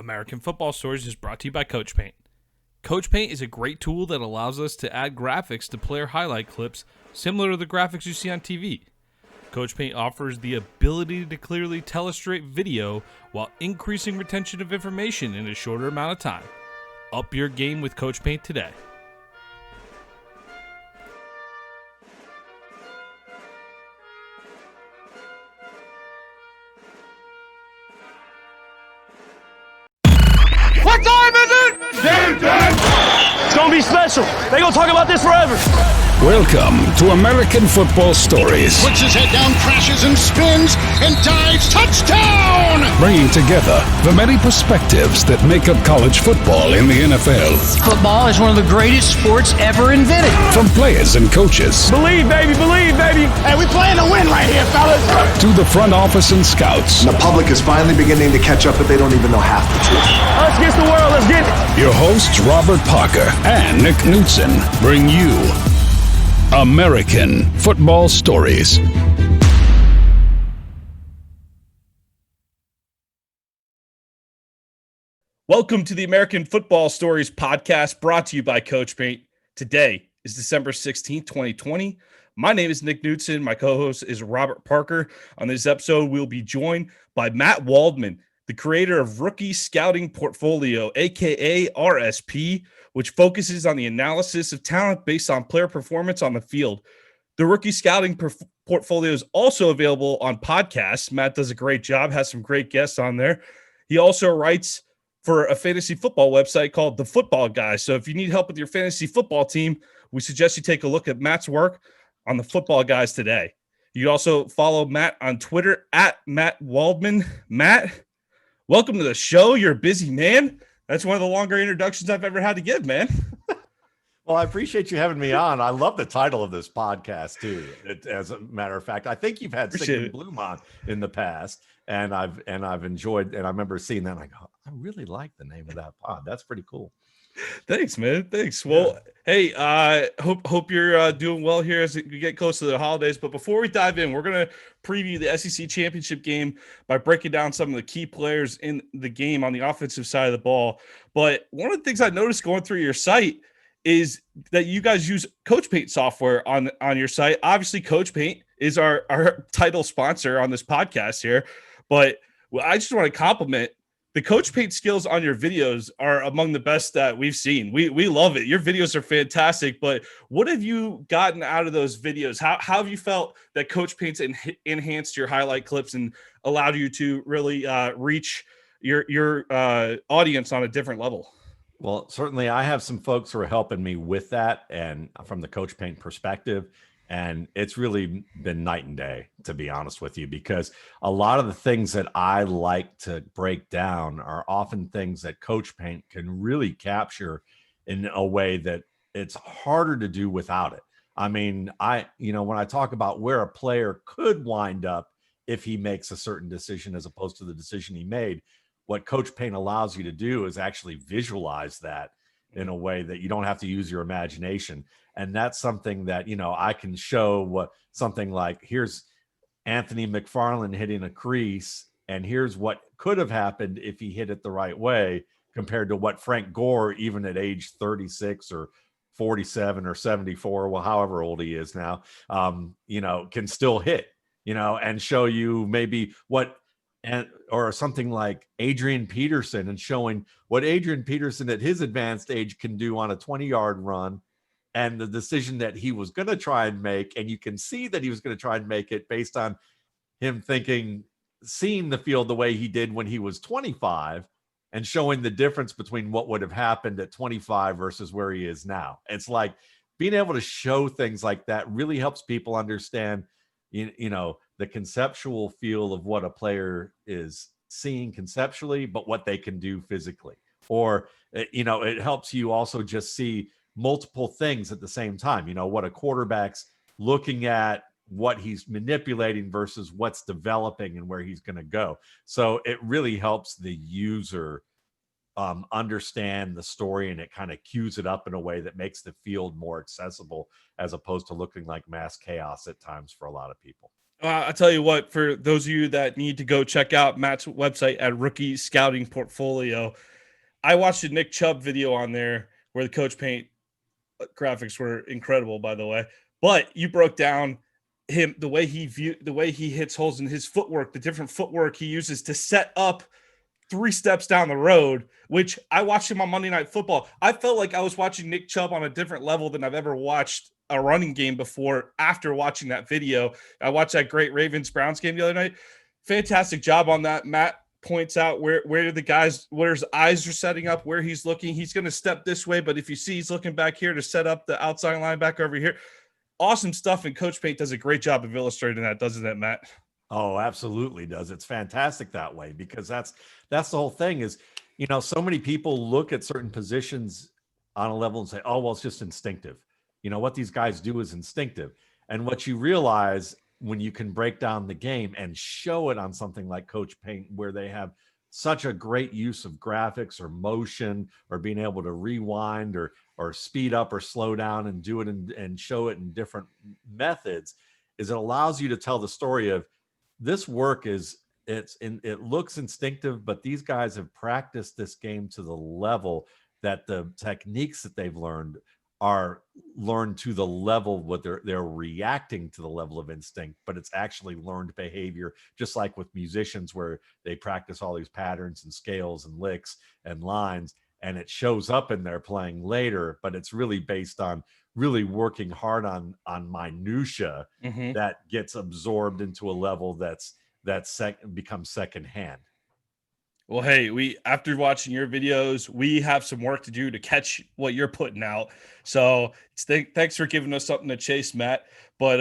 American Football Stories is brought to you by Coach Paint. Coach Paint is a great tool that allows us to add graphics to player highlight clips similar to the graphics you see on TV. Coach Paint offers the ability to clearly tellustrate video while increasing retention of information in a shorter amount of time. Up your game with Coach Paint today. What time is it? Game time! It's gonna be special. They gonna talk about this forever. Welcome to American Football Stories. Puts his head down, crashes and spins, and dives. Touchdown! Bringing together the many perspectives that make up college football in the NFL. Football is one of the greatest sports ever invented. From players and coaches. Believe, baby, believe, baby. Hey, we playing to win right here, fellas. To the front office and scouts. The public is finally beginning to catch up, but they don't even know half the truth. Us against the world, let's get it. Your hosts, Robert Parker and Nick Knudsen, bring you American Football Stories. Welcome to the American Football Stories podcast brought to you by Coach Paint. Today is December 16th, 2020. My name is Nick Knudsen. My co-host is Robert Parker. On this episode, we'll be joined by Matt Waldman, the creator of Rookie Scouting Portfolio, aka RSP, which focuses on the analysis of talent based on player performance on the field. The Rookie Scouting Portfolio is also available on podcasts. Matt does a great job, has some great guests on there. He also writes for a fantasy football website called The Football Guys. So if you need help with your fantasy football team, we suggest you take a look at Matt's work on The Football Guys today. You also follow Matt on Twitter at Matt Waldman. Matt, welcome to the show. You're a busy man. That's one of the longer introductions I've ever had to give, man. Well, I appreciate you having me on. I love the title of this podcast too. As a matter of fact, I think you've had Sigmund Bloom on in the past, and I've enjoyed. And I remember seeing that. And I go, I really like the name of that pod. That's pretty cool. Thanks, man. Thanks. Well, hey, hope you're doing well here as we get close to the holidays. But before we dive in, we're going to preview the SEC championship game by breaking down some of the key players in the game on the offensive side of the ball. But one of the things I noticed going through your site is that you guys use Coach Paint software on your site. Obviously, Coach Paint is our title sponsor on this podcast here. But I just want to compliment the Coach Paint skills on your videos are among the best that we've seen. We love it. Your videos are fantastic, but what have you gotten out of those videos? How have you felt that Coach Paint's enhanced your highlight clips and allowed you to really reach your audience on a different level? Well, certainly I have some folks who are helping me with that, and from the Coach Paint perspective. And it's really been night and day, to be honest with you, because a lot of the things that I like to break down are often things that Coach Paint can really capture in a way that it's harder to do without it. I mean, when I talk about where a player could wind up if he makes a certain decision as opposed to the decision he made, what Coach Paint allows you to do is actually visualize that in a way that you don't have to use your imagination. And that's something that, I can show something like, here's Anthony McFarland hitting a crease, and here's what could have happened if he hit it the right way compared to what Frank Gore, even at age 36 or 47 or 74, well, however old he is now, can still hit, and show you maybe or something like Adrian Peterson and showing what Adrian Peterson at his advanced age can do on a 20-yard run, and the decision that he was going to try and make. And you can see that he was going to try and make it based on him seeing the field the way he did when he was 25, and showing the difference between what would have happened at 25 versus where he is now. It's like being able to show things like that really helps people understand, the conceptual feel of what a player is seeing conceptually, but what they can do physically. Or, it helps you also just see multiple things at the same time. What a quarterback's looking at, what he's manipulating versus what's developing and where he's going to go. So it really helps the user understand the story, and it kind of cues it up in a way that makes the field more accessible as opposed to looking like mass chaos at times for a lot of people. I tell you what, for those of you that need to go check out Matt's website at Rookie Scouting Portfolio, I watched a Nick Chubb video on there where the coach paint graphics were incredible, by the way. But you broke down the way he hits holes in his footwork, the different footwork he uses to set up 3 steps down the road, which I watched him on Monday Night Football. I felt like I was watching Nick Chubb on a different level than I've ever watched a running game before after watching that video. I watched that great Ravens-Browns game the other night. Fantastic job on that. Matt points out where his eyes are setting up, where he's looking. He's going to step this way, but if you see he's looking back here to set up the outside linebacker over here. Awesome stuff, and Coach Paint does a great job of illustrating that, doesn't it, Matt? Oh, absolutely does. It's fantastic that way, because that's the whole thing is, so many people look at certain positions on a level and say, oh, well, it's just instinctive. What these guys do is instinctive. And what you realize when you can break down the game and show it on something like Coach Paint, where they have such a great use of graphics or motion or being able to rewind or speed up or slow down and do it and show it in different methods, is it allows you to tell the story of this work it looks instinctive, but these guys have practiced this game to the level that the techniques that they've learned are learned to the level what they're reacting to the level of instinct, but it's actually learned behavior, just like with musicians where they practice all these patterns and scales and licks and lines, and it shows up in their playing later, but it's really based on really working hard on minutia that gets absorbed into a level becomes secondhand. Well, hey, after watching your videos, we have some work to do to catch what you're putting out. So thanks for giving us something to chase, Matt. But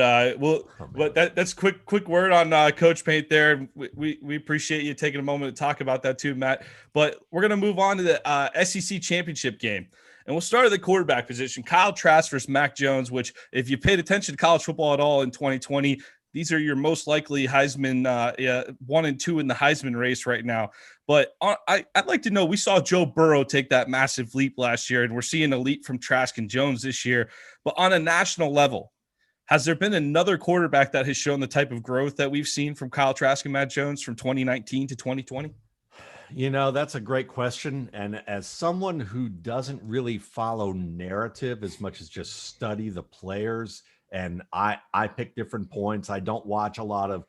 that's quick word on Coach Paint there. We appreciate you taking a moment to talk about that too, Matt. But we're gonna move on to the SEC championship game. And we'll start at the quarterback position. Kyle Trask versus Mac Jones, which if you paid attention to college football at all in 2020, these are your most likely Heisman 1 and 2 in the Heisman race right now. But I'd like to know, we saw Joe Burrow take that massive leap last year, and we're seeing a leap from Trask and Jones this year. But on a national level, has there been another quarterback that has shown the type of growth that we've seen from Kyle Trask and Matt Jones from 2019 to 2020? That's a great question. And as someone who doesn't really follow narrative as much as just study the players, and I pick different points. I don't watch a lot of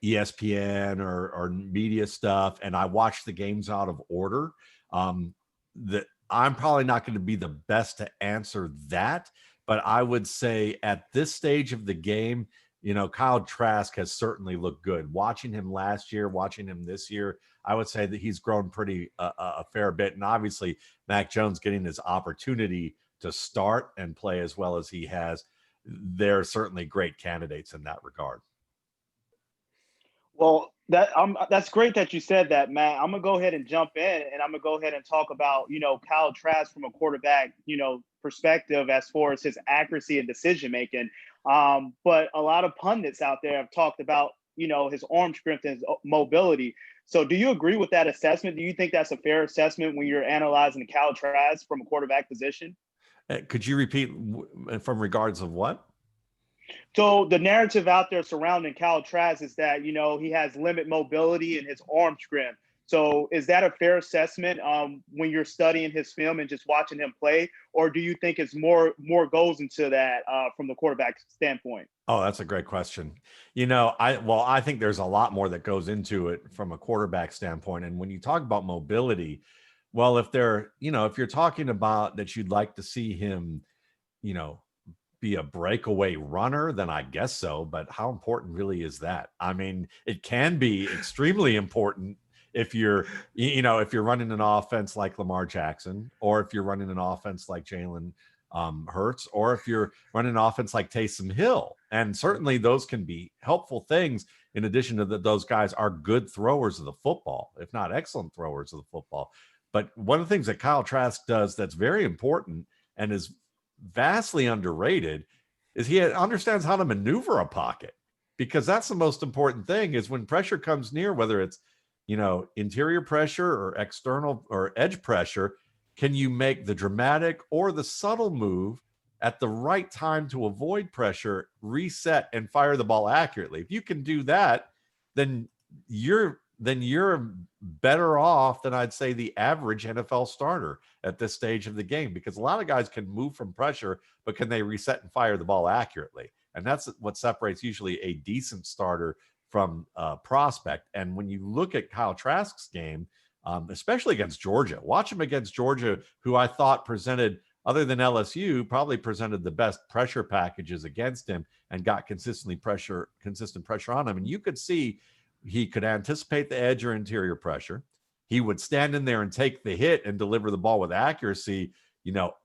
ESPN or media stuff, and I watch the games out of order. That I'm probably not going to be the best to answer that, but I would say at this stage of the game, Kyle Trask has certainly looked good. Watching him last year, watching him this year, I would say that he's grown pretty a fair bit. And obviously, Mac Jones getting his opportunity to start and play as well as he has, they're certainly great candidates in that regard. Well, that's great that you said that, Matt. I'm gonna go ahead and jump in, and I'm gonna go ahead and talk about Kyle Trask from a quarterback perspective as far as his accuracy and decision making. But a lot of pundits out there have talked about his arm strength and his mobility. So, do you agree with that assessment? Do you think that's a fair assessment when you're analyzing Kyle Trask from a quarterback position? Could you repeat from regards of what? So the narrative out there surrounding Kyle Trask is that, he has limited mobility in his arm strength. So is that a fair assessment when you're studying his film and just watching him play? Or do you think it's more goes into that from the quarterback standpoint? Oh, that's a great question. I think there's a lot more that goes into it from a quarterback standpoint. And when you talk about mobility, well, if you're talking about that you'd like to see him, be a breakaway runner, then I guess so. But how important really is that? I mean, it can be extremely important if you're running an offense like Lamar Jackson, or if you're running an offense like Jalen Hurts, or if you're running an offense like Taysom Hill. And certainly those can be helpful things, in addition to that those guys are good throwers of the football, if not excellent throwers of the football. But one of the things that Kyle Trask does that's very important and is vastly underrated is he understands how to maneuver a pocket, because that's the most important thing is when pressure comes near, whether it's, interior pressure or external or edge pressure, can you make the dramatic or the subtle move at the right time to avoid pressure, reset and fire the ball accurately. If you can do that, then you're better off than I'd say the average NFL starter at this stage of the game, because a lot of guys can move from pressure, but can they reset and fire the ball accurately? And that's what separates usually a decent starter from a prospect. And when you look at Kyle Trask's game, especially against Georgia, watch him against Georgia, who I thought presented, other than LSU, probably presented the best pressure packages against him and got consistent pressure on him. And you could see he could anticipate the edge or interior pressure. He would stand in there and take the hit and deliver the ball with accuracy,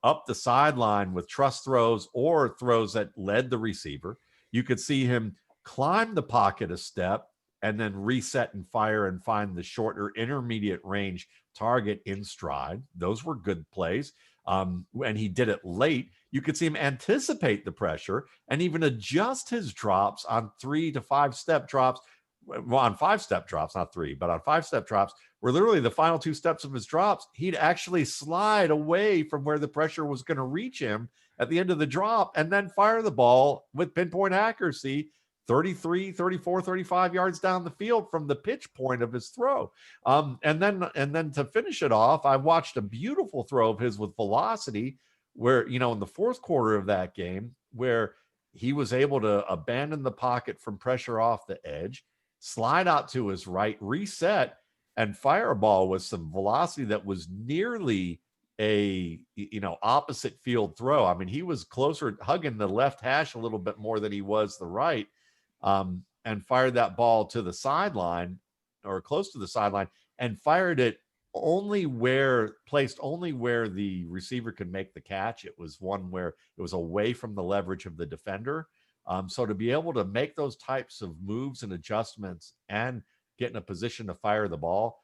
up the sideline with trust throws or throws that led the receiver. You could see him climb the pocket a step and then reset and fire and find the shorter intermediate range target in stride. Those were good plays. And he did it late. You could see him anticipate the pressure and even adjust his drops on 3 to 5 step drops. Well, on 5-step drops, not 3, but on 5-step drops, where literally the final 2 steps of his drops, he'd actually slide away from where the pressure was going to reach him at the end of the drop and then fire the ball with pinpoint accuracy 33, 34, 35 yards down the field from the pitch point of his throw. And then to finish it off, I watched a beautiful throw of his with velocity where, in the fourth quarter of that game, where he was able to abandon the pocket from pressure off the edge, slide out to his right, reset, and fire a ball with some velocity that was nearly a opposite field throw. I mean, he was closer, hugging the left hash a little bit more than he was the right, and fired that ball to the sideline or close to the sideline and fired it placed only where the receiver could make the catch. It was one where it was away from the leverage of the defender. So to be able to make those types of moves and adjustments and get in a position to fire the ball,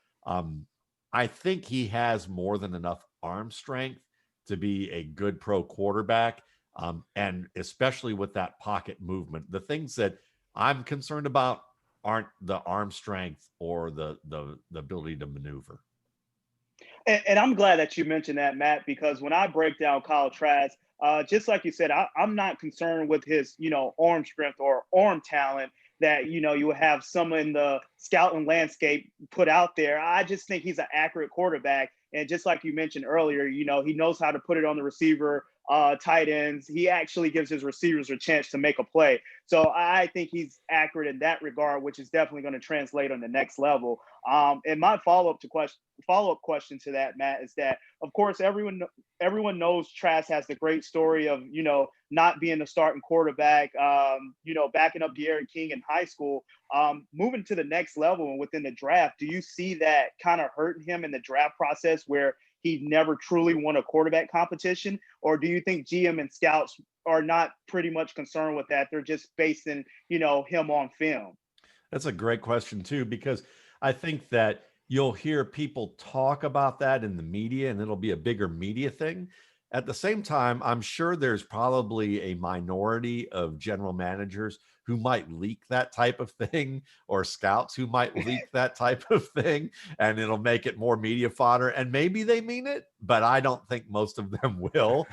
I think he has more than enough arm strength to be a good pro quarterback, and especially with that pocket movement. The things that I'm concerned about aren't the arm strength or the ability to maneuver. And I'm glad that you mentioned that, Matt, because when I break down Kyle Trask, just like you said, I'm not concerned with his, arm strength or arm talent that, you would have someone in the scouting landscape put out there. I just think he's an accurate quarterback. And just like you mentioned earlier, he knows how to put it on the receiver, tight ends. He actually gives his receivers a chance to make a play. So I think he's accurate in that regard, which is definitely going to translate on the next level. And my follow-up question to that, Matt, is that, of course, everyone knows Trask has the great story of, not being the starting quarterback, backing up De'Aaron King in high school. Moving to the next level and within the draft, do you see that kind of hurting him in the draft process where he never truly won a quarterback competition? Or do you think GM and scouts are not pretty much concerned with that? They're just basing, him on film? That's a great question too, because I think that you'll hear people talk about that in the media and it'll be a bigger media thing. At the same time, I'm sure there's probably a minority of general managers who might leak that type of thing, or scouts who might leak that type of thing, and it'll make it more media fodder. And maybe they mean it, but I don't think most of them will,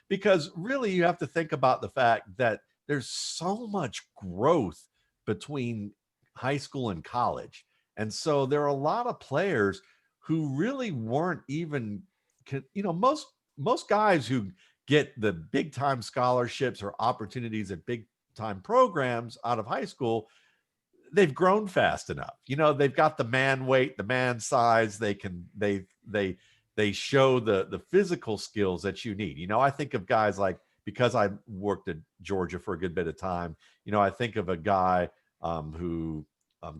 because really you have to think about the fact that there's so much growth between high school and college. And so there are a lot of players who really weren't even, most guys who get the big time scholarships or opportunities at big time programs out of high school, they've grown fast enough. They've got the man weight, the man size. They show the physical skills that you need. I think of guys like, because I worked at Georgia for a good bit of time, I think of a guy who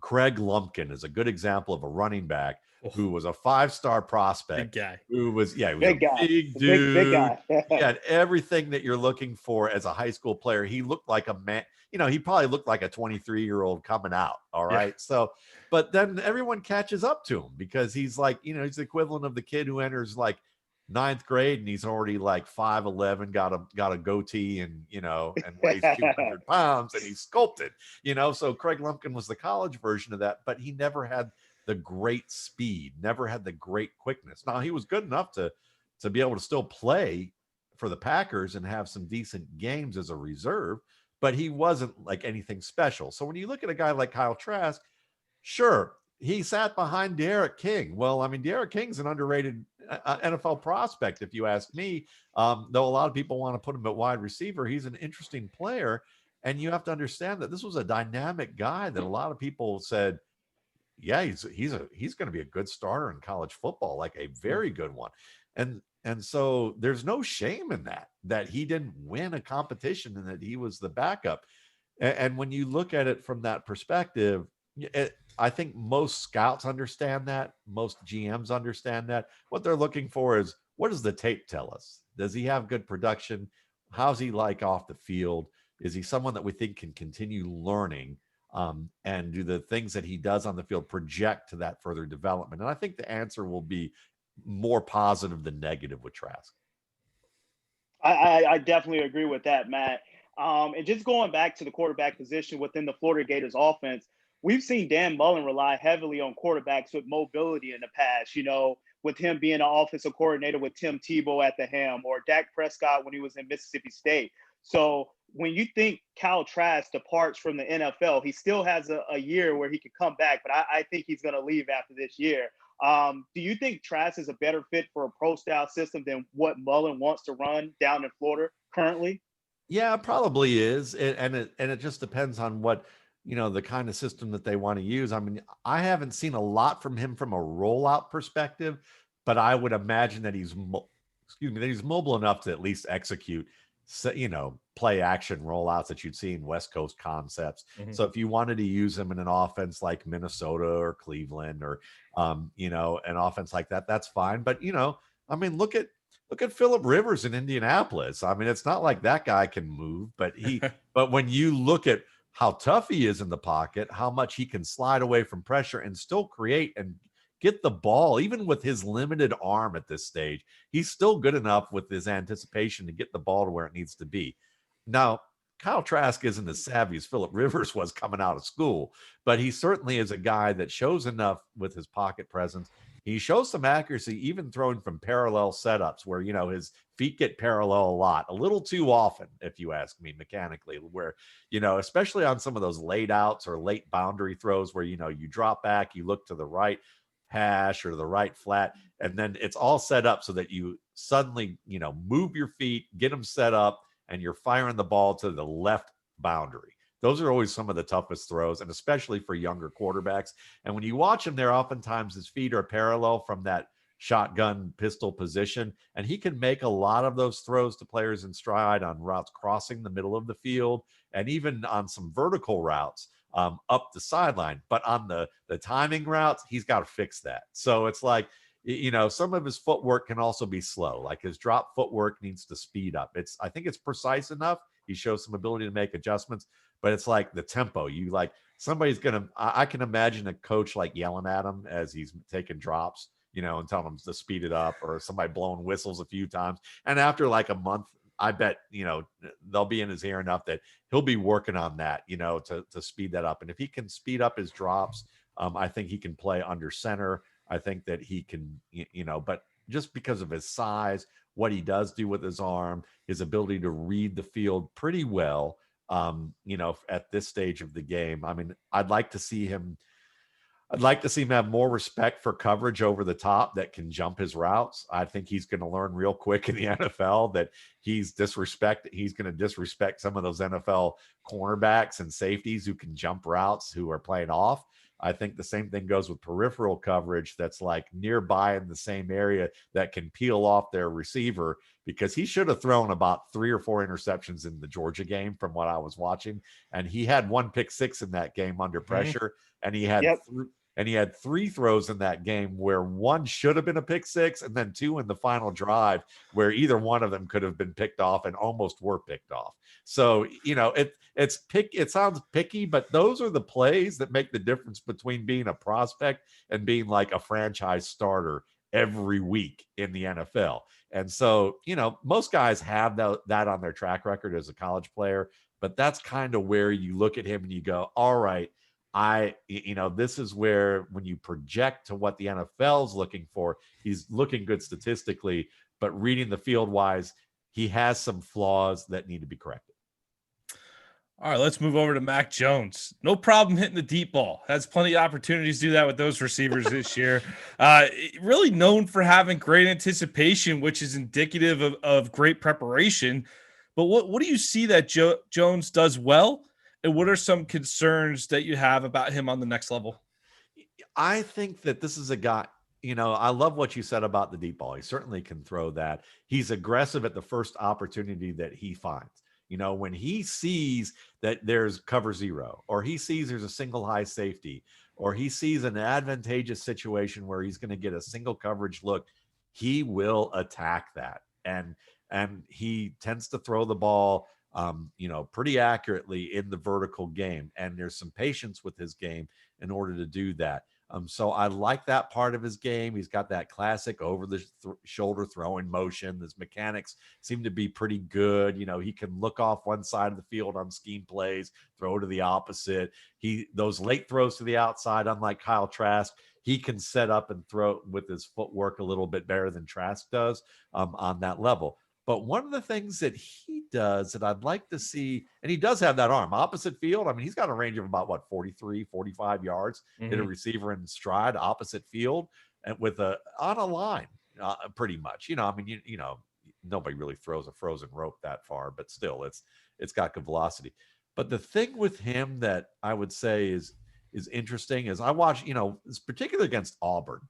Craig Lumpkin is a good example of a running back who was a 5-star prospect. Big guy. Who was, big dude. Big guy. He had everything that you're looking for as a high school player. He looked like a man, he probably looked like a 23-year-old coming out. All right. Yeah. So, but then everyone catches up to him because he's like, he's the equivalent of the kid who enters like 9th grade and he's already like 5'11", got a goatee and weighs 200 pounds and he's sculpted, so Craig Lumpkin was the college version of that, but he never had the great speed, never had the great quickness. Now he was good enough to be able to still play for the Packers and have some decent games as a reserve, but he wasn't like anything special. So when you look at a guy like Kyle Trask, sure, he sat behind Derek King. Well, I mean, Derek King's an underrated NFL prospect, if you ask me. Though a lot of people want to put him at wide receiver, he's an interesting player. And you have to understand that this was a dynamic guy that a lot of people said, yeah, he's going to be a good starter in college football, like a very good one. And so there's no shame in that he didn't win a competition and that he was the backup. And when you look at it from that perspective, I think most scouts understand that. Most GMs understand that. What they're looking for is, what does the tape tell us? Does he have good production? How's he like off the field? Is he someone that we think can continue learning and do the things that he does on the field project to that further development? And I think the answer will be more positive than negative with Trask. I definitely agree with that, Matt. And just going back to the quarterback position within the Florida Gators offense, we've seen Dan Mullen rely heavily on quarterbacks with mobility in the past, with him being an offensive coordinator with Tim Tebow at the helm, or Dak Prescott when he was in Mississippi State. So when you think Kyle Trask departs from the NFL, he still has a year where he could come back, but I think he's going to leave after this year. Do you think Trask is a better fit for a pro-style system than what Mullen wants to run down in Florida currently? Yeah, probably is. And it just depends on what, the kind of system that they want to use. I mean, I haven't seen a lot from him from a rollout perspective, but I would imagine that he's mobile enough to at least execute, play action rollouts that you'd see in West Coast concepts. Mm-hmm. So if you wanted to use him in an offense like Minnesota or Cleveland or, an offense like that, that's fine. But, I mean, look at Phillip Rivers in Indianapolis. I mean, it's not like that guy can move, but but when you look at how tough he is in the pocket, how much he can slide away from pressure and still create and get the ball, even with his limited arm at this stage, he's still good enough with his anticipation to get the ball to where it needs to be. Now, Kyle Trask isn't as savvy as Phillip Rivers was coming out of school, but he certainly is a guy that shows enough with his pocket presence. He shows some accuracy, even throwing from parallel setups where, his feet get parallel a lot, a little too often, if you ask me, mechanically, where, especially on some of those late outs or late boundary throws where, you drop back, you look to the right hash or the right flat, and then it's all set up so that you suddenly, move your feet, get them set up, and you're firing the ball to the left boundary. Those are always some of the toughest throws, and especially for younger quarterbacks. And when you watch him there, oftentimes his feet are parallel from that shotgun pistol position, and he can make a lot of those throws to players in stride on routes crossing the middle of the field and even on some vertical routes up the sideline. But on the timing routes, he's got to fix that. So it's like, some of his footwork can also be slow. Like his drop footwork needs to speed up. I think it's precise enough. He shows some ability to make adjustments, but it's like the tempo. I can imagine a coach like yelling at him as he's taking drops, and telling him to speed it up, or somebody blowing whistles a few times. And after like a month, I bet, they'll be in his ear enough that he'll be working on that, to speed that up. And if he can speed up his drops, I think he can play under center. I think that he can, but just because of his size, what he does do with his arm, his ability to read the field pretty well, at this stage of the game. I mean, I'd like to see him have more respect for coverage over the top that can jump his routes. I think he's going to learn real quick in the NFL that he's going to disrespect some of those NFL cornerbacks and safeties who can jump routes, who are playing off. I think the same thing goes with peripheral coverage that's like nearby in the same area that can peel off their receiver, because he should have thrown about 3 or 4 interceptions in the Georgia game from what I was watching. And he had 1 pick six in that game under pressure. And he had he had 3 throws in that game where 1 should have been a pick six, and then 2 in the final drive where either one of them could have been picked off and almost were picked off. So, it sounds picky, but those are the plays that make the difference between being a prospect and being like a franchise starter every week in the NFL. And so, most guys have that on their track record as a college player, but that's kind of where you look at him and you go, all right, this is where, when you project to what the NFL is looking for, he's looking good statistically, but reading the field wise, he has some flaws that need to be corrected. All right, let's move over to Mac Jones. No problem hitting the deep ball. Has plenty of opportunities to do that with those receivers this year. Really known for having great anticipation, which is indicative of great preparation. But what do you see that Jones does well? And what are some concerns that you have about him on the next level? I think that this is a guy, I love what you said about the deep ball. He certainly can throw that. He's aggressive at the first opportunity that he finds. When he sees that there's cover zero, or he sees there's a single high safety, or he sees an advantageous situation where he's going to get a single coverage look, he will attack that. And he tends to throw the ball, pretty accurately in the vertical game. And there's some patience with his game in order to do that. So I like that part of his game. He's got that classic over the shoulder throwing motion. His mechanics seem to be pretty good. He can look off one side of the field on scheme plays, throw to the opposite. Those late throws to the outside, unlike Kyle Trask, he can set up and throw with his footwork a little bit better than Trask does on that level. But one of the things that he does that I'd like to see, and he does have that arm opposite field. I mean, he's got a range of about 43, 45 yards, hit a receiver in stride opposite field and on a line, pretty much. Nobody really throws a frozen rope that far, but still it's got good velocity. But the thing with him that I would say is interesting is I watch, particularly against Auburn,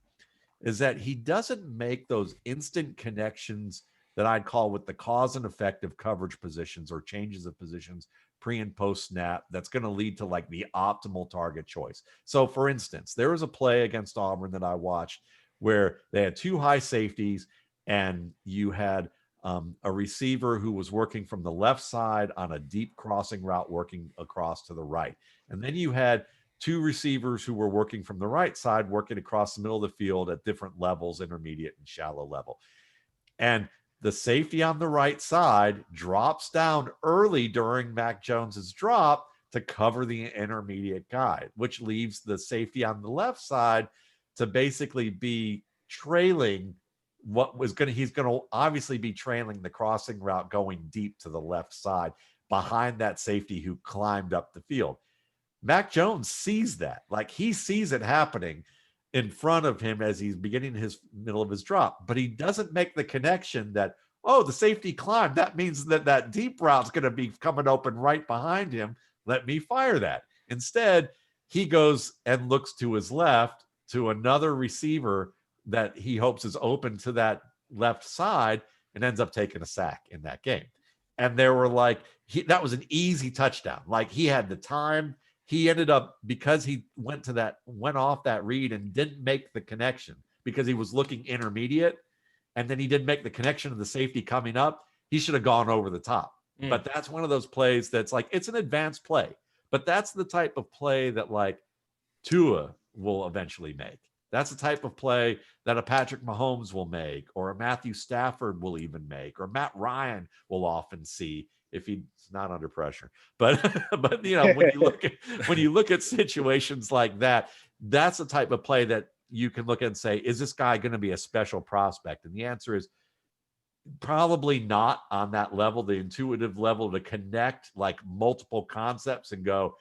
is that he doesn't make those instant connections that I'd call with the cause and effect of coverage positions or changes of positions pre and post snap that's going to lead to like the optimal target choice. So for instance, there was a play against Auburn that I watched where they had two high safeties and you had a receiver who was working from the left side on a deep crossing route working across to the right. And then you had two receivers who were working from the right side working across the middle of the field at different levels, intermediate and shallow level. And the safety on the right side drops down early during Mac Jones's drop to cover the intermediate guy, which leaves the safety on the left side to basically be trailing he's going to obviously be trailing the crossing route going deep to the left side behind that safety who climbed up the field. Mac Jones sees that. Like he sees it happening in front of him as he's beginning his middle of his drop, but he doesn't make the connection that, oh, the safety climbed. That means that deep route's going to be coming open right behind him. Let me fire that. Instead, he goes and looks to his left to another receiver that he hopes is open to that left side and ends up taking a sack in that game. And there were that was an easy touchdown. Like he had the time. He ended up, because he went off that read and didn't make the connection because he was looking intermediate, and then he didn't make the connection to the safety coming up. He should have gone over the top. But that's one of those plays that's like, it's an advanced play, but that's the type of play that like Tua will eventually make. That's the type of play that a Patrick Mahomes will make, or a Matthew Stafford will even make, or Matt Ryan will often see if he's not under pressure. But when you look at situations like that, that's the type of play that you can look at and say, is this guy going to be a special prospect? And the answer is probably not on that level, the intuitive level to connect like multiple concepts and go,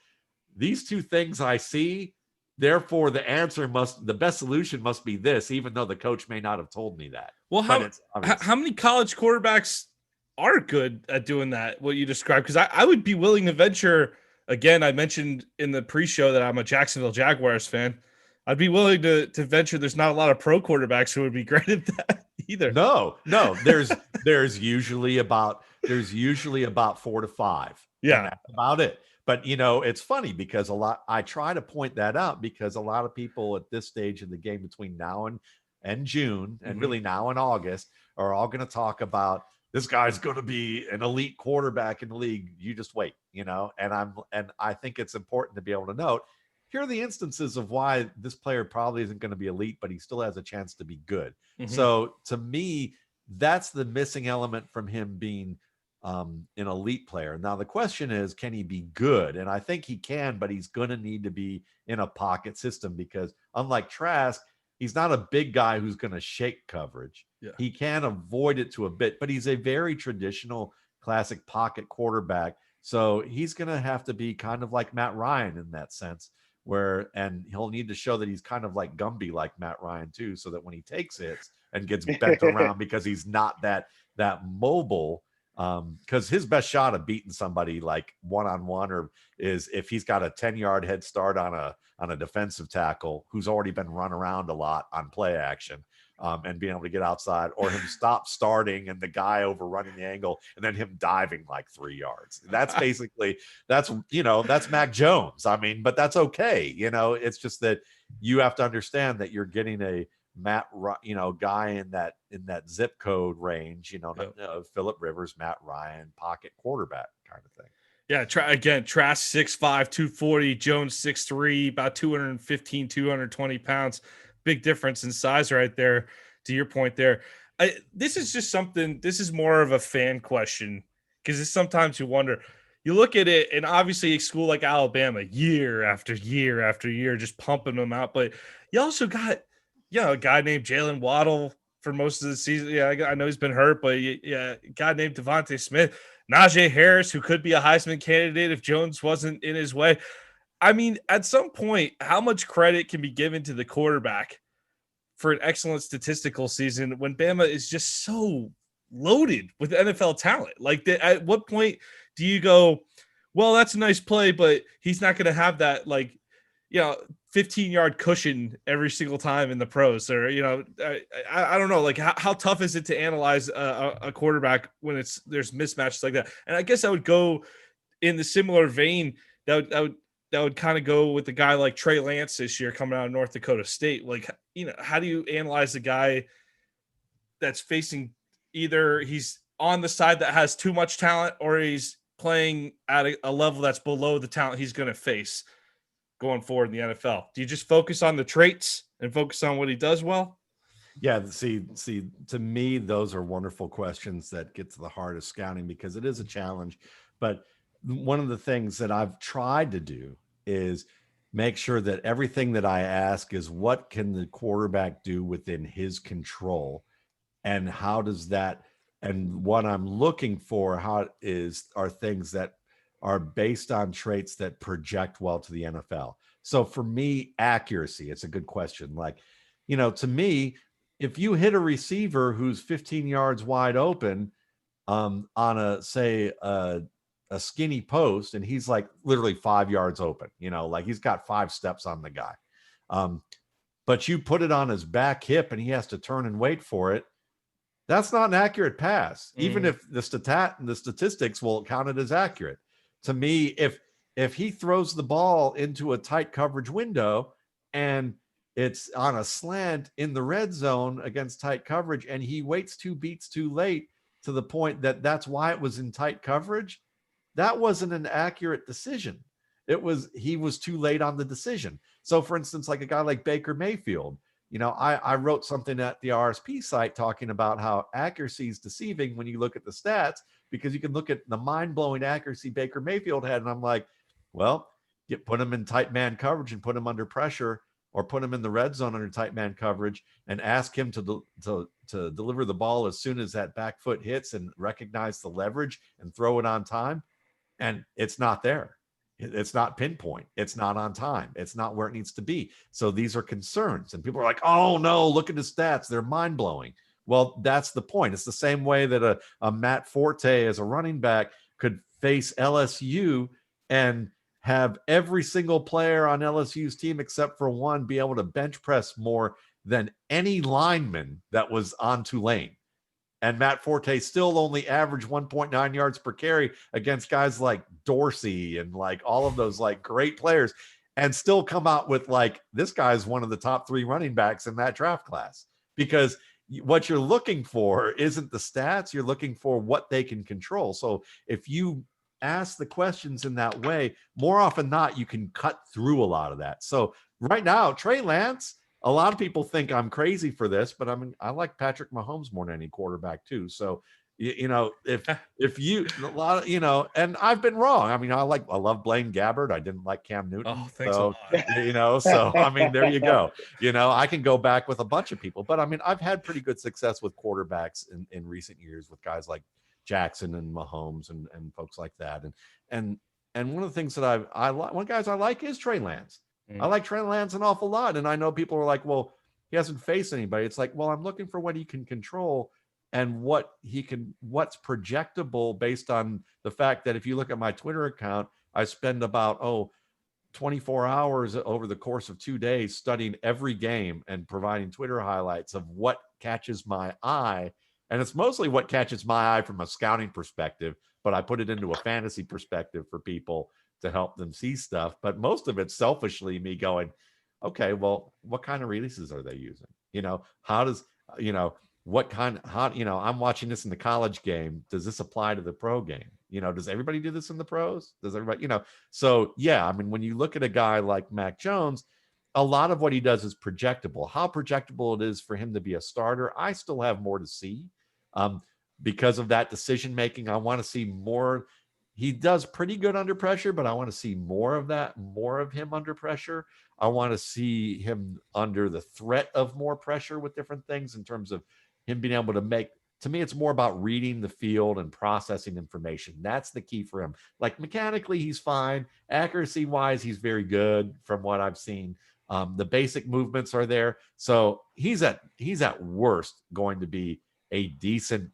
these two things I see, therefore the best solution must be this, even though the coach may not have told me that. Well, how many college quarterbacks are good at doing that, what you described? Because I would be willing to venture, again, I mentioned in the pre-show that I'm a Jacksonville Jaguars fan. I'd be willing to venture there's not a lot of pro quarterbacks who would be great at that either. No, there's usually about 4 to 5. Yeah. That's about it. But it's funny because I try to point that out because a lot of people at this stage of the game between now and June and really now and August are all going to talk about this guy's going to be an elite quarterback in the league. You just wait, and I think it's important to be able to note, here are the instances of why this player probably isn't going to be elite, but he still has a chance to be good. So to me, that's the missing element from him being an elite player. Now, the question is, can he be good? And I think he can, but he's going to need to be in a pocket system because unlike Trask, He's not a big guy who's going to shake coverage. Yeah. He can avoid it to a bit, but he's a very traditional classic pocket quarterback. So he's going to have to be kind of like Matt Ryan in that sense, and he'll need to show that he's kind of like Gumby, like Matt Ryan too, so that when he takes hits and gets bent around because he's not that mobile, because his best shot of beating somebody like one-on-one is if he's got a 10-yard head start on a defensive tackle who's already been run around a lot on play action, and being able to get outside, or him starting and the guy overrunning the angle and then him diving like 3 yards. That's basically that's Mac Jones. I mean, but that's okay. It's just that you have to understand that you're getting a guy in that zip code range, Phillip Rivers, Matt Ryan, pocket quarterback kind of thing. Yeah, Trask 6'5", 240, Jones 6'3", about 215, 220 pounds. Big difference in size right there, to your point there. This is more of a fan question, because sometimes you wonder, you look at it, and obviously a school like Alabama, year after year after year, just pumping them out. But you also got, a guy named Jalen Waddle for most of the season. Yeah, I know he's been hurt, but a guy named Devontae Smith, Najee Harris, who could be a Heisman candidate if Jones wasn't in his way. I mean, at some point, how much credit can be given to the quarterback for an excellent statistical season when Bama is just so loaded with NFL talent? Like, at what point do you go, well, that's a nice play, but he's not going to have that, 15-yard cushion every single time in the pros? Or, I don't know, like, how tough is it to analyze a quarterback when there's mismatches like that? And I guess I would go in the similar vein that would kind of go with the guy like Trey Lance this year coming out of North Dakota State. Like, how do you analyze a guy that's facing, either he's on the side that has too much talent, or he's playing at a level that's below the talent he's going to face going forward in the NFL? Do you just focus on the traits and focus on what he does well? Yeah, see, to me, those are wonderful questions that get to the heart of scouting, because it is a challenge. But one of the things that I've tried to do is make sure that everything that I ask is, what can the quarterback do within his control, and how does that, and what I'm looking for are things that are based on traits that project well to the NFL. So for me, accuracy, it's a good question. Like, to me, if you hit a receiver who's 15 yards wide open on a skinny post, and he's like literally 5 yards open, like he's got 5 steps on the guy. But you put it on his back hip and he has to turn and wait for it. That's not an accurate pass, even if the statistics will count it as accurate. To me, if he throws the ball into a tight coverage window and it's on a slant in the red zone against tight coverage, and he waits 2 beats too late to the point that that's why it was in tight coverage, that wasn't an accurate decision. He was too late on the decision. So for instance, like a guy like Baker Mayfield, I wrote something at the RSP site talking about how accuracy is deceiving when you look at the stats, because you can look at the mind-blowing accuracy Baker Mayfield had, and I'm like, well, you put him in tight man coverage and put him under pressure, or put him in the red zone under tight man coverage, and ask him to deliver the ball as soon as that back foot hits and recognize the leverage and throw it on time. And it's not there. It's not pinpoint. It's not on time. It's not where it needs to be. So these are concerns. And people are like, oh no, look at his stats. They're mind blowing. Well, that's the point. It's the same way that a Matt Forte as a running back could face LSU and have every single player on LSU's team except for one be able to bench press more than any lineman that was on Tulane. And Matt Forte still only averaged 1.9 yards per carry against guys like Dorsey and like all of those like great players, and still come out with like, this guy's one of the top 3 running backs in that draft class. Because what you're looking for isn't the stats, you're looking for what they can control. So if you ask the questions in that way, more often than not, you can cut through a lot of that. So right now, Trey Lance, a lot of people think I'm crazy for this, but I like Patrick Mahomes more than any quarterback too. So, you know, if you a lot of, you know, and I've been wrong. I mean, I love Blaine Gabbert. I didn't like Cam Newton. Oh, thanks so, a lot. you know, so I mean, there you go. You know, I can go back with a bunch of people, but I mean, I've had pretty good success with quarterbacks in recent years with guys like Jackson and Mahomes and folks like that. And one of the things that I like, one guys I like is Trey Lance. I like Trey Lance an awful lot. And I know people are like, well, he hasn't faced anybody. It's like, well, I'm looking for what he can control and what's projectable based on the fact that if you look at my Twitter account, I spend about 24 hours over the course of 2 days studying every game and providing Twitter highlights of what catches my eye. And it's mostly what catches my eye from a scouting perspective, but I put it into a fantasy perspective for people to help them see stuff. But most of it's selfishly me going, okay, well, what kind of releases are they using? You know, how does, you know, I'm watching this in the college game. Does this apply to the pro game? You know, does everybody do this in the pros? Does everybody, you know? So yeah, I mean, when you look at a guy like Mac Jones, a lot of what he does is projectable. How projectable it is for him to be a starter, I still have more to see. Because of that decision making, I want to see more. He does pretty good under pressure, but I want to see more of him under pressure. I want to see him under the threat of more pressure with different things in terms of him being able to make. To me, it's more about reading the field and processing information. That's the key for him. Like mechanically, he's fine. Accuracy wise, he's very good from what I've seen. The basic movements are there. So he's at worst going to be a decent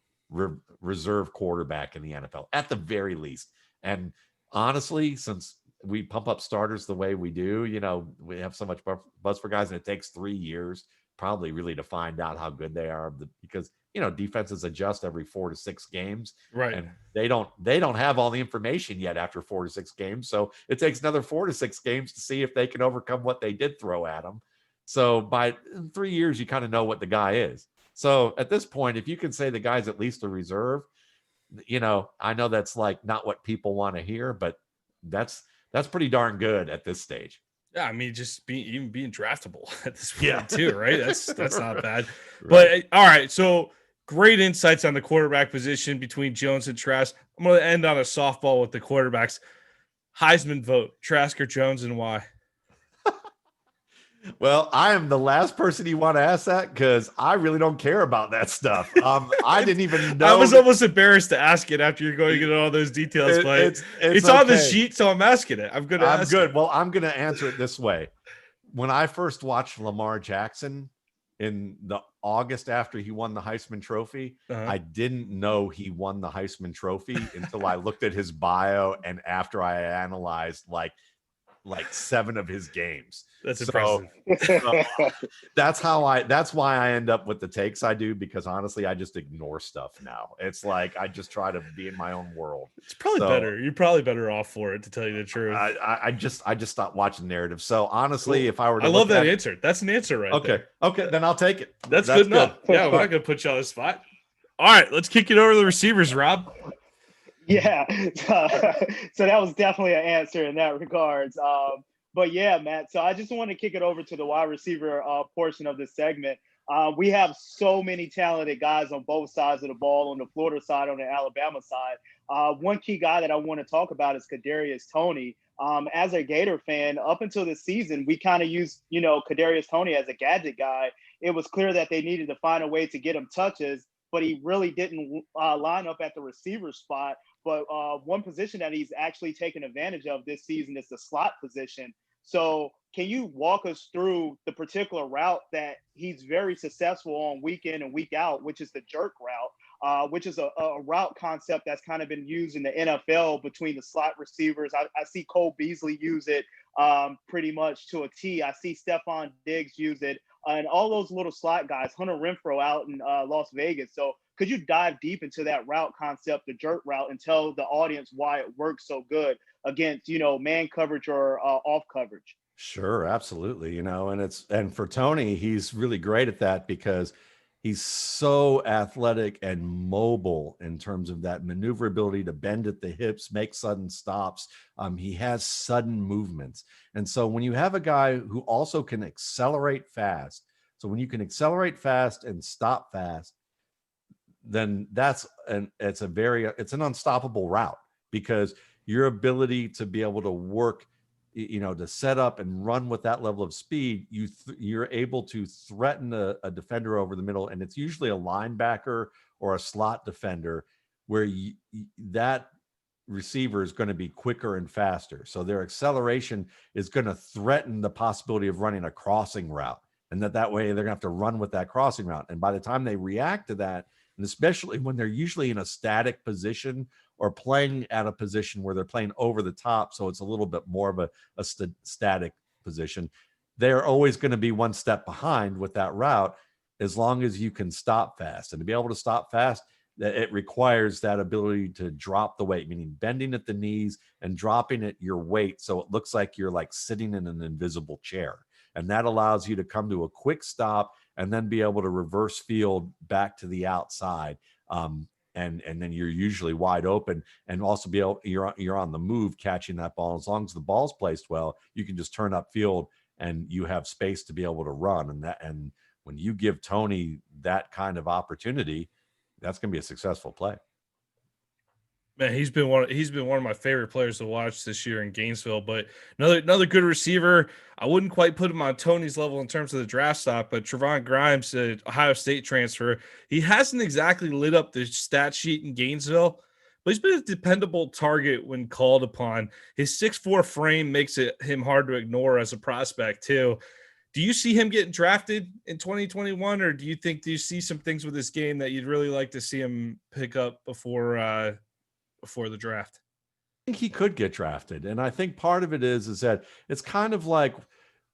reserve quarterback in the NFL at the very least. And honestly, since we pump up starters the way we do, you know, we have so much buzz for guys and it takes 3 years probably really to find out how good they are because, you know, defenses adjust every 4 to 6 games. Right. And they don't have all the information yet after 4 to 6 games. So it takes another 4 to 6 games to see if they can overcome what they did throw at them. So by 3 years, you kind of know what the guy is. So at this point, if you can say the guy's at least a reserve, you know, I know that's like not what people want to hear, but that's pretty darn good at this stage. Yeah, I mean, just being draftable at this point too, right? That's not bad. Right. But all right, so great insights on the quarterback position between Jones and Trask. I'm going to end on a softball with the quarterbacks. Heisman vote, Trask or Jones, and why? Well, I am the last person you want to ask that because I really don't care about that stuff. I didn't even know. I was almost embarrassed to ask it after you're going to get all those details, but it's on the sheet, so I'm asking it. I'm good. Well, I'm going to answer it this way. When I first watched Lamar Jackson in the August after he won the Heisman Trophy, I didn't know he won the Heisman Trophy until I looked at his bio and after I analyzed like 7 of his games. That's impressive. That's why I end up with the takes I do, because honestly, I just ignore stuff now. It's like, I just try to be in my own world. It's probably better. You're probably better off for it, to tell you the truth. I just stopped watching narrative. So honestly, if I were to I love that answer. That's an answer right there. Okay. Then I'll take it. That's good enough. Yeah. We're not going to put you on the spot. All right. Let's kick it over to the receivers, Rob. Yeah, so that was definitely an answer in that regards. But yeah, Matt, so I just want to kick it over to the wide receiver portion of this segment. We have so many talented guys on both sides of the ball, on the Florida side, on the Alabama side. One key guy that I want to talk about is Kadarius Toney. As a Gator fan, up until this season, we kind of used, Kadarius Toney as a gadget guy. It was clear that they needed to find a way to get him touches, but he really didn't line up at the receiver spot. But one position that he's actually taken advantage of this season is the slot position. So can you walk us through the particular route that he's very successful on week in and week out, which is the jerk route, which is a route concept that's kind of been used in the NFL between the slot receivers. I see Cole Beasley use it pretty much to a T. I see Stephon Diggs use it. And all those little slot guys, Hunter Renfrow out in Las Vegas. So could you dive deep into that route concept, the jerk route, and tell the audience why it works so good against, man coverage or off coverage? Sure, absolutely. And for Toney, he's really great at that because he's so athletic and mobile in terms of that maneuverability to bend at the hips, make sudden stops. He has sudden movements. And so when you have a guy who also can accelerate fast, so when you can accelerate fast and stop fast, then it's an unstoppable route, because your ability to be able to work, to set up and run with that level of speed, you're able to threaten a defender over the middle, and it's usually a linebacker or a slot defender, where that receiver is going to be quicker and faster. So their acceleration is going to threaten the possibility of running a crossing route. And that way they're going to have to run with that crossing route. And by the time they react to that, and especially when they're usually in a static position or playing at a position where they're playing over the top, so it's a little bit more of a static position, they're always going to be one step behind with that route, as long as you can stop fast. And to be able to stop fast, it requires that ability to drop the weight, meaning bending at the knees and dropping at your weight so it looks like you're like sitting in an invisible chair. And that allows you to come to a quick stop and then be able to reverse field back to the outside. And then you're usually wide open, and also you're on the move catching that ball. As long as the ball's placed well, you can just turn up field and you have space to be able to run. And when you give Tony that kind of opportunity, that's going to be a successful play. Man, he's been one of my favorite players to watch this year in Gainesville. But another good receiver. I wouldn't quite put him on Tony's level in terms of the draft stock, but Trevon Grimes, the Ohio State transfer, he hasn't exactly lit up the stat sheet in Gainesville, but he's been a dependable target when called upon. His 6'4" frame makes him hard to ignore as a prospect too. Do you see him getting drafted in 2021, or do you see some things with this game that you'd really like to see him pick up before the draft? I think he could get drafted. And I think part of it is that it's kind of like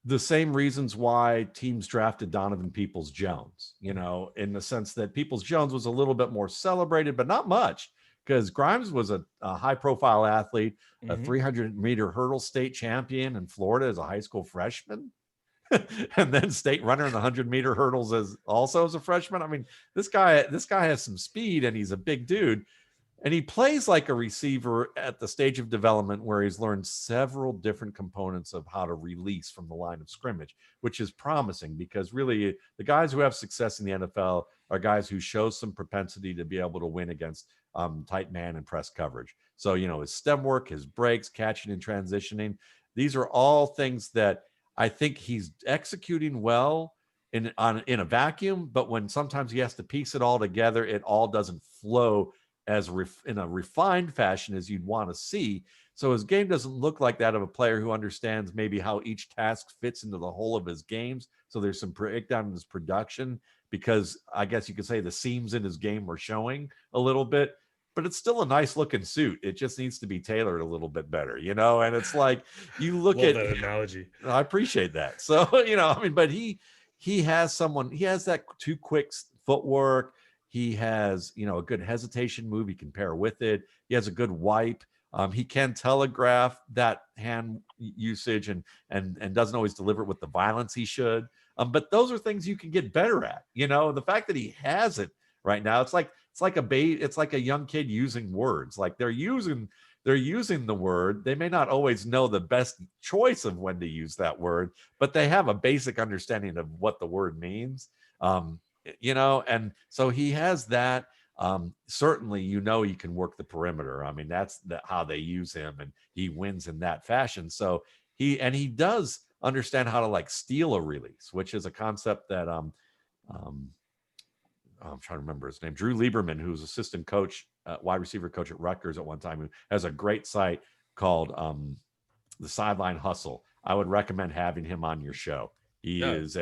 the same reasons why teams drafted Donovan Peoples-Jones, in the sense that Peoples-Jones was a little bit more celebrated, but not much, because Grimes was a high-profile athlete, a 300-meter hurdle state champion in Florida as a high school freshman. And then state runner in the 100-meter hurdles as a freshman. I mean, this guy has some speed, and he's a big dude. And he plays like a receiver at the stage of development where he's learned several different components of how to release from the line of scrimmage, which is promising, because really the guys who have success in the NFL are guys who show some propensity to be able to win against tight man and press coverage. So, his stem work, his breaks, catching and transitioning, these are all things that I think he's executing well in a vacuum, but when sometimes he has to piece it all together, it all doesn't flow in a refined fashion as you'd want to see. So his game doesn't look like that of a player who understands maybe how each task fits into the whole of his games. So there's some breakdown in his production, because I guess you could say the seams in his game were showing a little bit, but it's still a nice looking suit. It just needs to be tailored a little bit better, and it's like, you look at that analogy. I appreciate that. So, but he has that too quick footwork. He has, a good hesitation move he can pair with it. He has a good wipe. He can telegraph that hand usage and doesn't always deliver it with the violence he should. But those are things you can get better at. The fact that he has it right now, it's like a young kid using words. Like they're using the word. They may not always know the best choice of when to use that word, but they have a basic understanding of what the word means. And so he has that. Certainly, he can work the perimeter. I mean, that's how they use him, and he wins in that fashion. So he does understand how to like steal a release, which is a concept that I'm trying to remember his name, Drew Lieberman, who's assistant coach, wide receiver coach at Rutgers at one time, who has a great site called The Sideline Hustle. I would recommend having him on your show. I've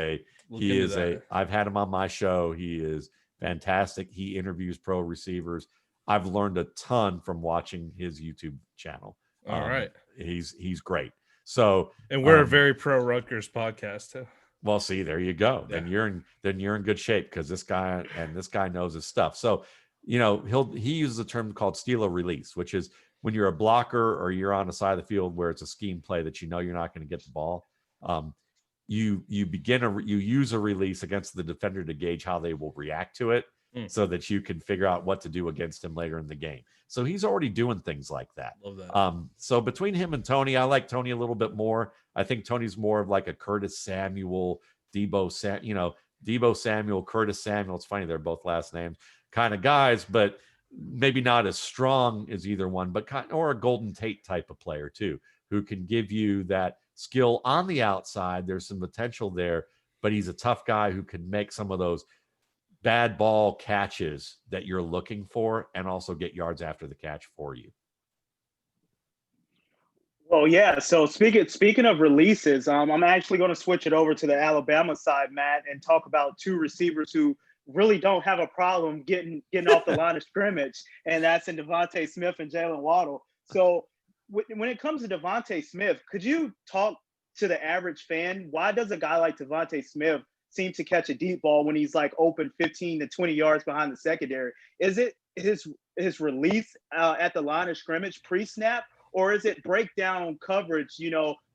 had him on my show. He is fantastic. He interviews pro receivers. I've learned a ton from watching his YouTube channel. All right. He's great. So, and we're a very pro Rutgers podcast too. Well, see, there you go. Yeah. Then you're in good shape, because this guy knows his stuff. So, he uses a term called steal a release, which is when you're a blocker or you're on the side of the field where it's a scheme play that you're not going to get the ball. You use a release against the defender to gauge how they will react to it, so that you can figure out what to do against him later in the game. So he's already doing things like that. Love that. So between him and Tony, I like Tony a little bit more. I think Tony's more of like a Curtis Samuel, Debo Samuel, Curtis Samuel. It's funny, they're both last names. kind of guys, but maybe not as strong as either one, but or a Golden Tate type of player too, who can give you that skill on the outside. There's some potential there, but he's a tough guy who can make some of those bad ball catches that you're looking for and also get yards after the catch for you. Well, yeah. So speaking of releases, I'm actually going to switch it over to the Alabama side, Matt, and talk about two receivers who really don't have a problem getting off the line of scrimmage, and that's in Devontae Smith and Jalen Waddle. So when it comes to Devontae Smith, could you talk to the average fan? Why does a guy like Devontae Smith seem to catch a deep ball when he's like open 15 to 20 yards behind the secondary? Is it his release at the line of scrimmage pre-snap, or is it breakdown coverage,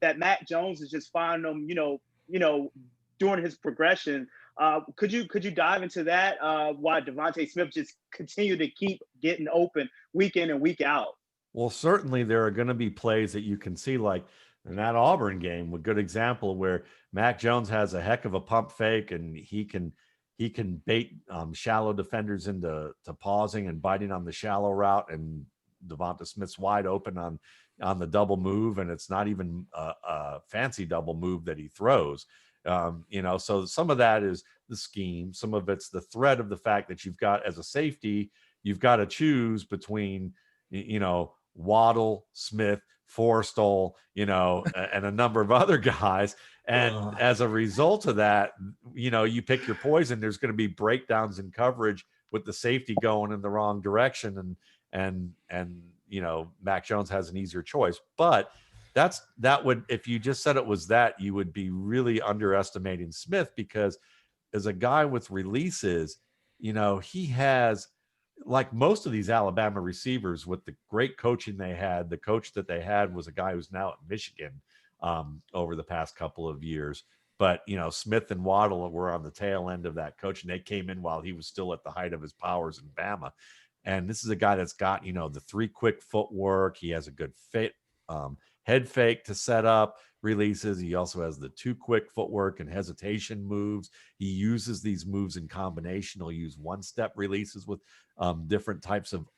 that Matt Jones is just finding him, during his progression? Could you dive into that? Why Devontae Smith just continue to keep getting open week in and week out? Well, certainly there are going to be plays that you can see, like in that Auburn game, a good example where Mac Jones has a heck of a pump fake, and he can bait shallow defenders into pausing and biting on the shallow route, and Devonta Smith's wide open on the double move, and it's not even a fancy double move that he throws. So some of that is the scheme. Some of it's the threat of the fact that you've got, as a safety, you've got to choose between, Waddle, Smith, Forstall, and a number of other guys. And as a result of that, you pick your poison. There's going to be breakdowns in coverage with the safety going in the wrong direction. And Mac Jones has an easier choice. But that would, if you just said it was that, you would be really underestimating Smith, because as a guy with releases, he has, like most of these Alabama receivers, with the great coaching they had. The coach that they had was a guy who's now at Michigan over the past couple of years. But, Smith and Waddle were on the tail end of that coach, and they came in while he was still at the height of his powers in Bama. And this is a guy that's got, the 3 quick footwork. He has a good fit, head fake to set up releases. He also has the 2 quick footwork and hesitation moves. He uses these moves in combination. He'll use 1-step releases with different types of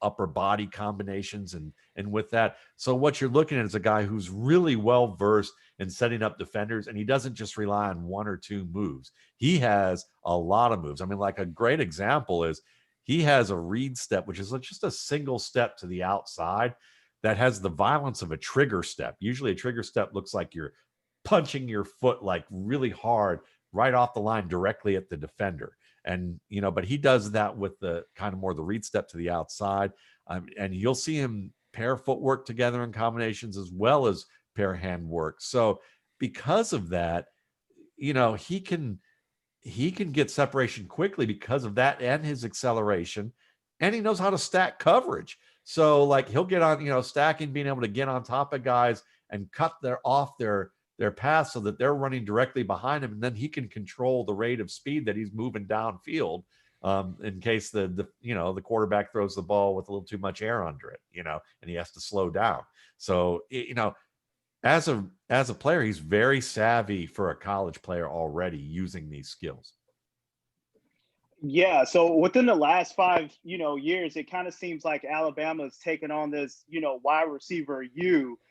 upper body combinations. And with that, so what you're looking at is a guy who's really well versed in setting up defenders, and he doesn't just rely on 1 or 2 moves. He has a lot of moves. I mean, like a great example is he has a read step, which is just a single step to the outside that has the violence of a trigger step. Usually a trigger step looks like you're punching your foot like really hard right off the line directly at the defender. And, but he does that with the kind of more the read step to the outside. And you'll see him pair footwork together in combinations as well as pair hand work. So because of that, he can get separation quickly because of that and his acceleration, and he knows how to stack coverage. So like he'll get on, stacking, being able to get on top of guys and cut off their path so that they're running directly behind him. And then he can control the rate of speed that he's moving downfield in case the quarterback throws the ball with a little too much air under it, and he has to slow down. So, as a player, he's very savvy for a college player already using these skills. Yeah, so within the last 5, years, it kind of seems like Alabama's taken on this, wide receiver in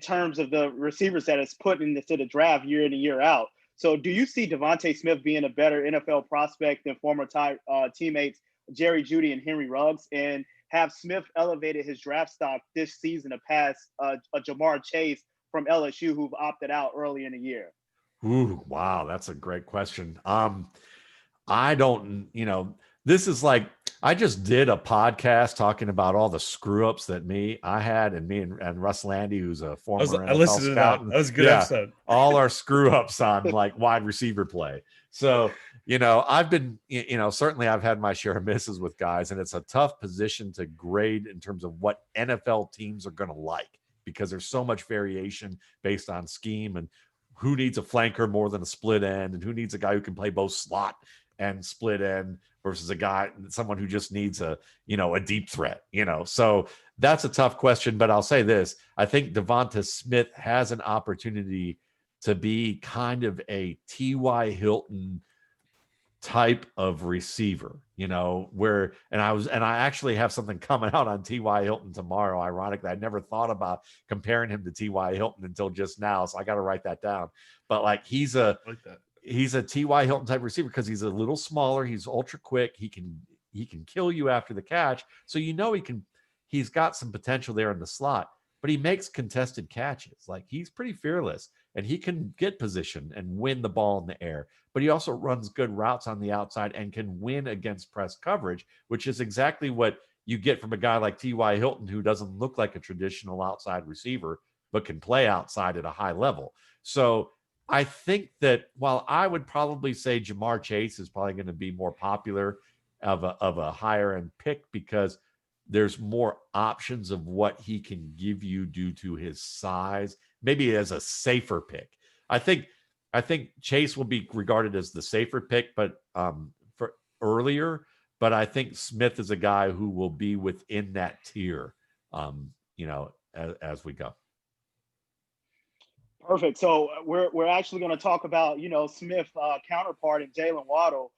terms of the receivers that it's put into the draft year in and year out. So do you see Devontae Smith being a better NFL prospect than former teammates Jerry Jeudy and Henry Ruggs? And have Smith elevated his draft stock this season to pass a Jamar Chase from LSU, who've opted out early in the year? Ooh, wow, that's a great question. I don't, this is like, I just did a podcast talking about all the screw ups that I had and Russ Landy, who's a former NFL I listened to that. That was a good episode. All our screw ups on like wide receiver play. So, I've been, certainly I've had my share of misses with guys, and it's a tough position to grade in terms of what NFL teams are going to like, because there's so much variation based on scheme and who needs a flanker more than a split end, and who needs a guy who can play both slot and split end versus someone who just needs a deep threat, So that's a tough question, but I'll say this. I think Devonta Smith has an opportunity to be kind of a T.Y. Hilton type of receiver, and I actually have something coming out on T.Y. Hilton tomorrow. Ironically, I never thought about comparing him to T.Y. Hilton until just now. So I got to write that down. But like, he's a T.Y. Hilton type receiver because he's a little smaller. He's ultra quick. He can kill you after the catch. So, he's got some potential there in the slot, but he makes contested catches. Like, he's pretty fearless and he can get position and win the ball in the air, but he also runs good routes on the outside and can win against press coverage, which is exactly what you get from a guy like T.Y. Hilton, who doesn't look like a traditional outside receiver, but can play outside at a high level. So I think that while I would probably say Jamar Chase is probably going to be more popular of a higher end pick because there's more options of what he can give you due to his size, maybe as a safer pick. I think Chase will be regarded as the safer pick, but for earlier, but I think Smith is a guy who will be within that tier, as we go. Perfect. So we're actually going to talk about, Smith counterpart in Jalen Waddle.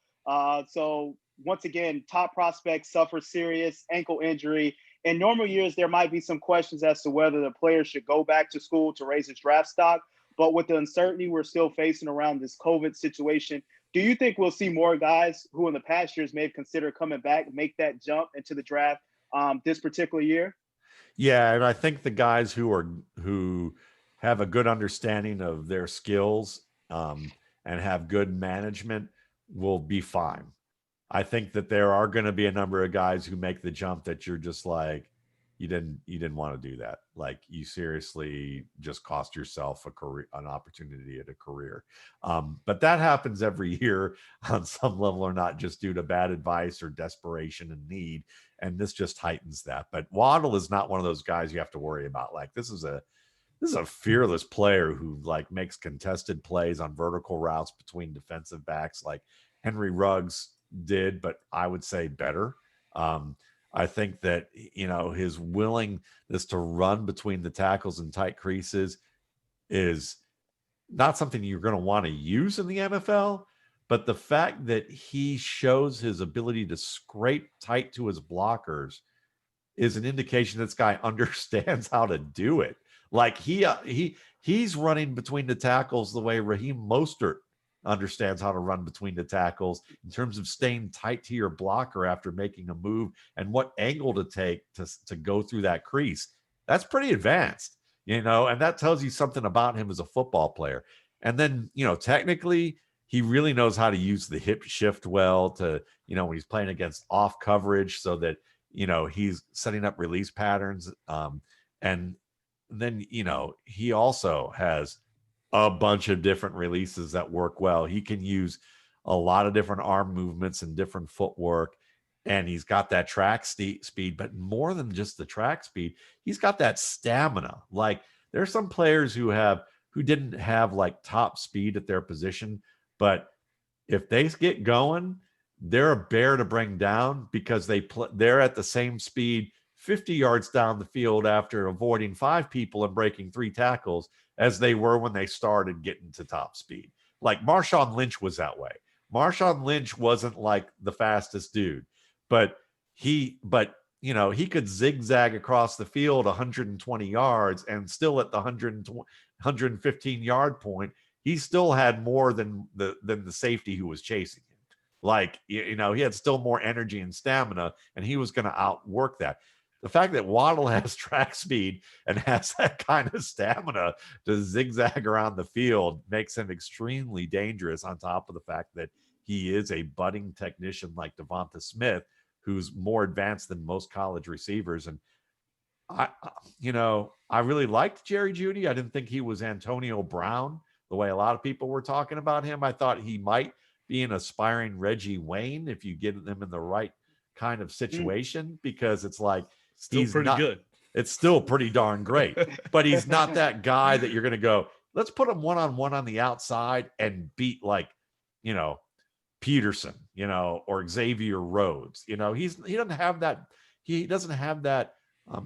So once again, top prospect suffers serious ankle injury. In normal years, there might be some questions as to whether the player should go back to school to raise his draft stock. But with the uncertainty we're still facing around this COVID situation, do you think we'll see more guys who in the past years may have considered coming back, make that jump into the draft this particular year? Yeah, and I think the guys who have a good understanding of their skills and have good management will be fine. I think that there are going to be a number of guys who make the jump that you're just like, you didn't want to do that. Like, you seriously just cost yourself an opportunity at a career. But that happens every year on some level, or not just due to bad advice or desperation and need. And this just heightens that. But Waddle is not one of those guys you have to worry about. Like, this is a fearless player who like makes contested plays on vertical routes between defensive backs like Henry Ruggs did, but I would say better. I think that, his willingness to run between the tackles and tight creases is not something you're going to want to use in the NFL, but the fact that he shows his ability to scrape tight to his blockers is an indication this guy understands how to do it. Like, he's running between the tackles the way Raheem Mostert understands how to run between the tackles in terms of staying tight to your blocker after making a move and what angle to take to go through that crease. That's pretty advanced, and that tells you something about him as a football player. And then, technically, he really knows how to use the hip shift well to, when he's playing against off coverage so that, he's setting up release patterns. And then, he also has a bunch of different releases that work well. He can use a lot of different arm movements and different footwork, and he's got that track speed, but more than just the track speed, he's got that stamina. Like, there's some players who didn't have like top speed at their position, but if they get going, they're a bear to bring down because they're at the same speed 50 yards down the field after avoiding 5 people and breaking 3 tackles as they were when they started getting to top speed. Like, Marshawn Lynch was that way. Marshawn Lynch wasn't like the fastest dude, but he could zigzag across the field 120 yards and still at the 115 yard point, he still had more than the safety who was chasing him. Like, he had still more energy and stamina, and he was going to outwork that. The fact that Waddle has track speed and has that kind of stamina to zigzag around the field makes him extremely dangerous, on top of the fact that he is a budding technician like Devonta Smith, who's more advanced than most college receivers. And I really liked Jerry Jeudy. I didn't think he was Antonio Brown the way a lot of people were talking about him. I thought he might be an aspiring Reggie Wayne if you get him in the right kind of situation, because it's like, Still pretty good. It's still pretty darn great, but he's not that guy that you're going to go, let's put him one-on-one on the outside and beat like, Peterson, or Xavier Rhodes. He doesn't have that. He doesn't have that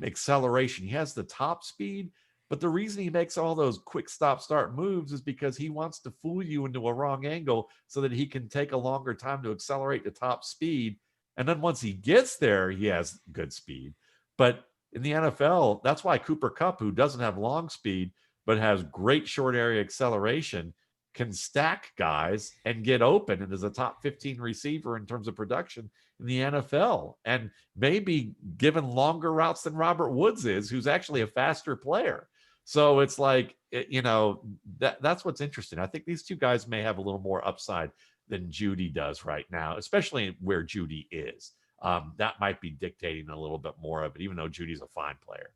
acceleration. He has the top speed, But the reason he makes all those quick stop start moves is because he wants to fool you into a wrong angle so that he can take a longer time to accelerate to top speed. And then once he gets there, he has good speed. But in the NFL, that's why Cooper Kupp, who doesn't have long speed, but has great short area acceleration, can stack guys and get open and is a top 15 receiver in terms of production in the NFL, and maybe given longer routes than Robert Woods is, who's actually a faster player. So it's like, that's what's interesting. I think these two guys may have a little more upside than Judy does right now, especially where Judy is. That might be dictating a little bit more of it, even though Judy's a fine player.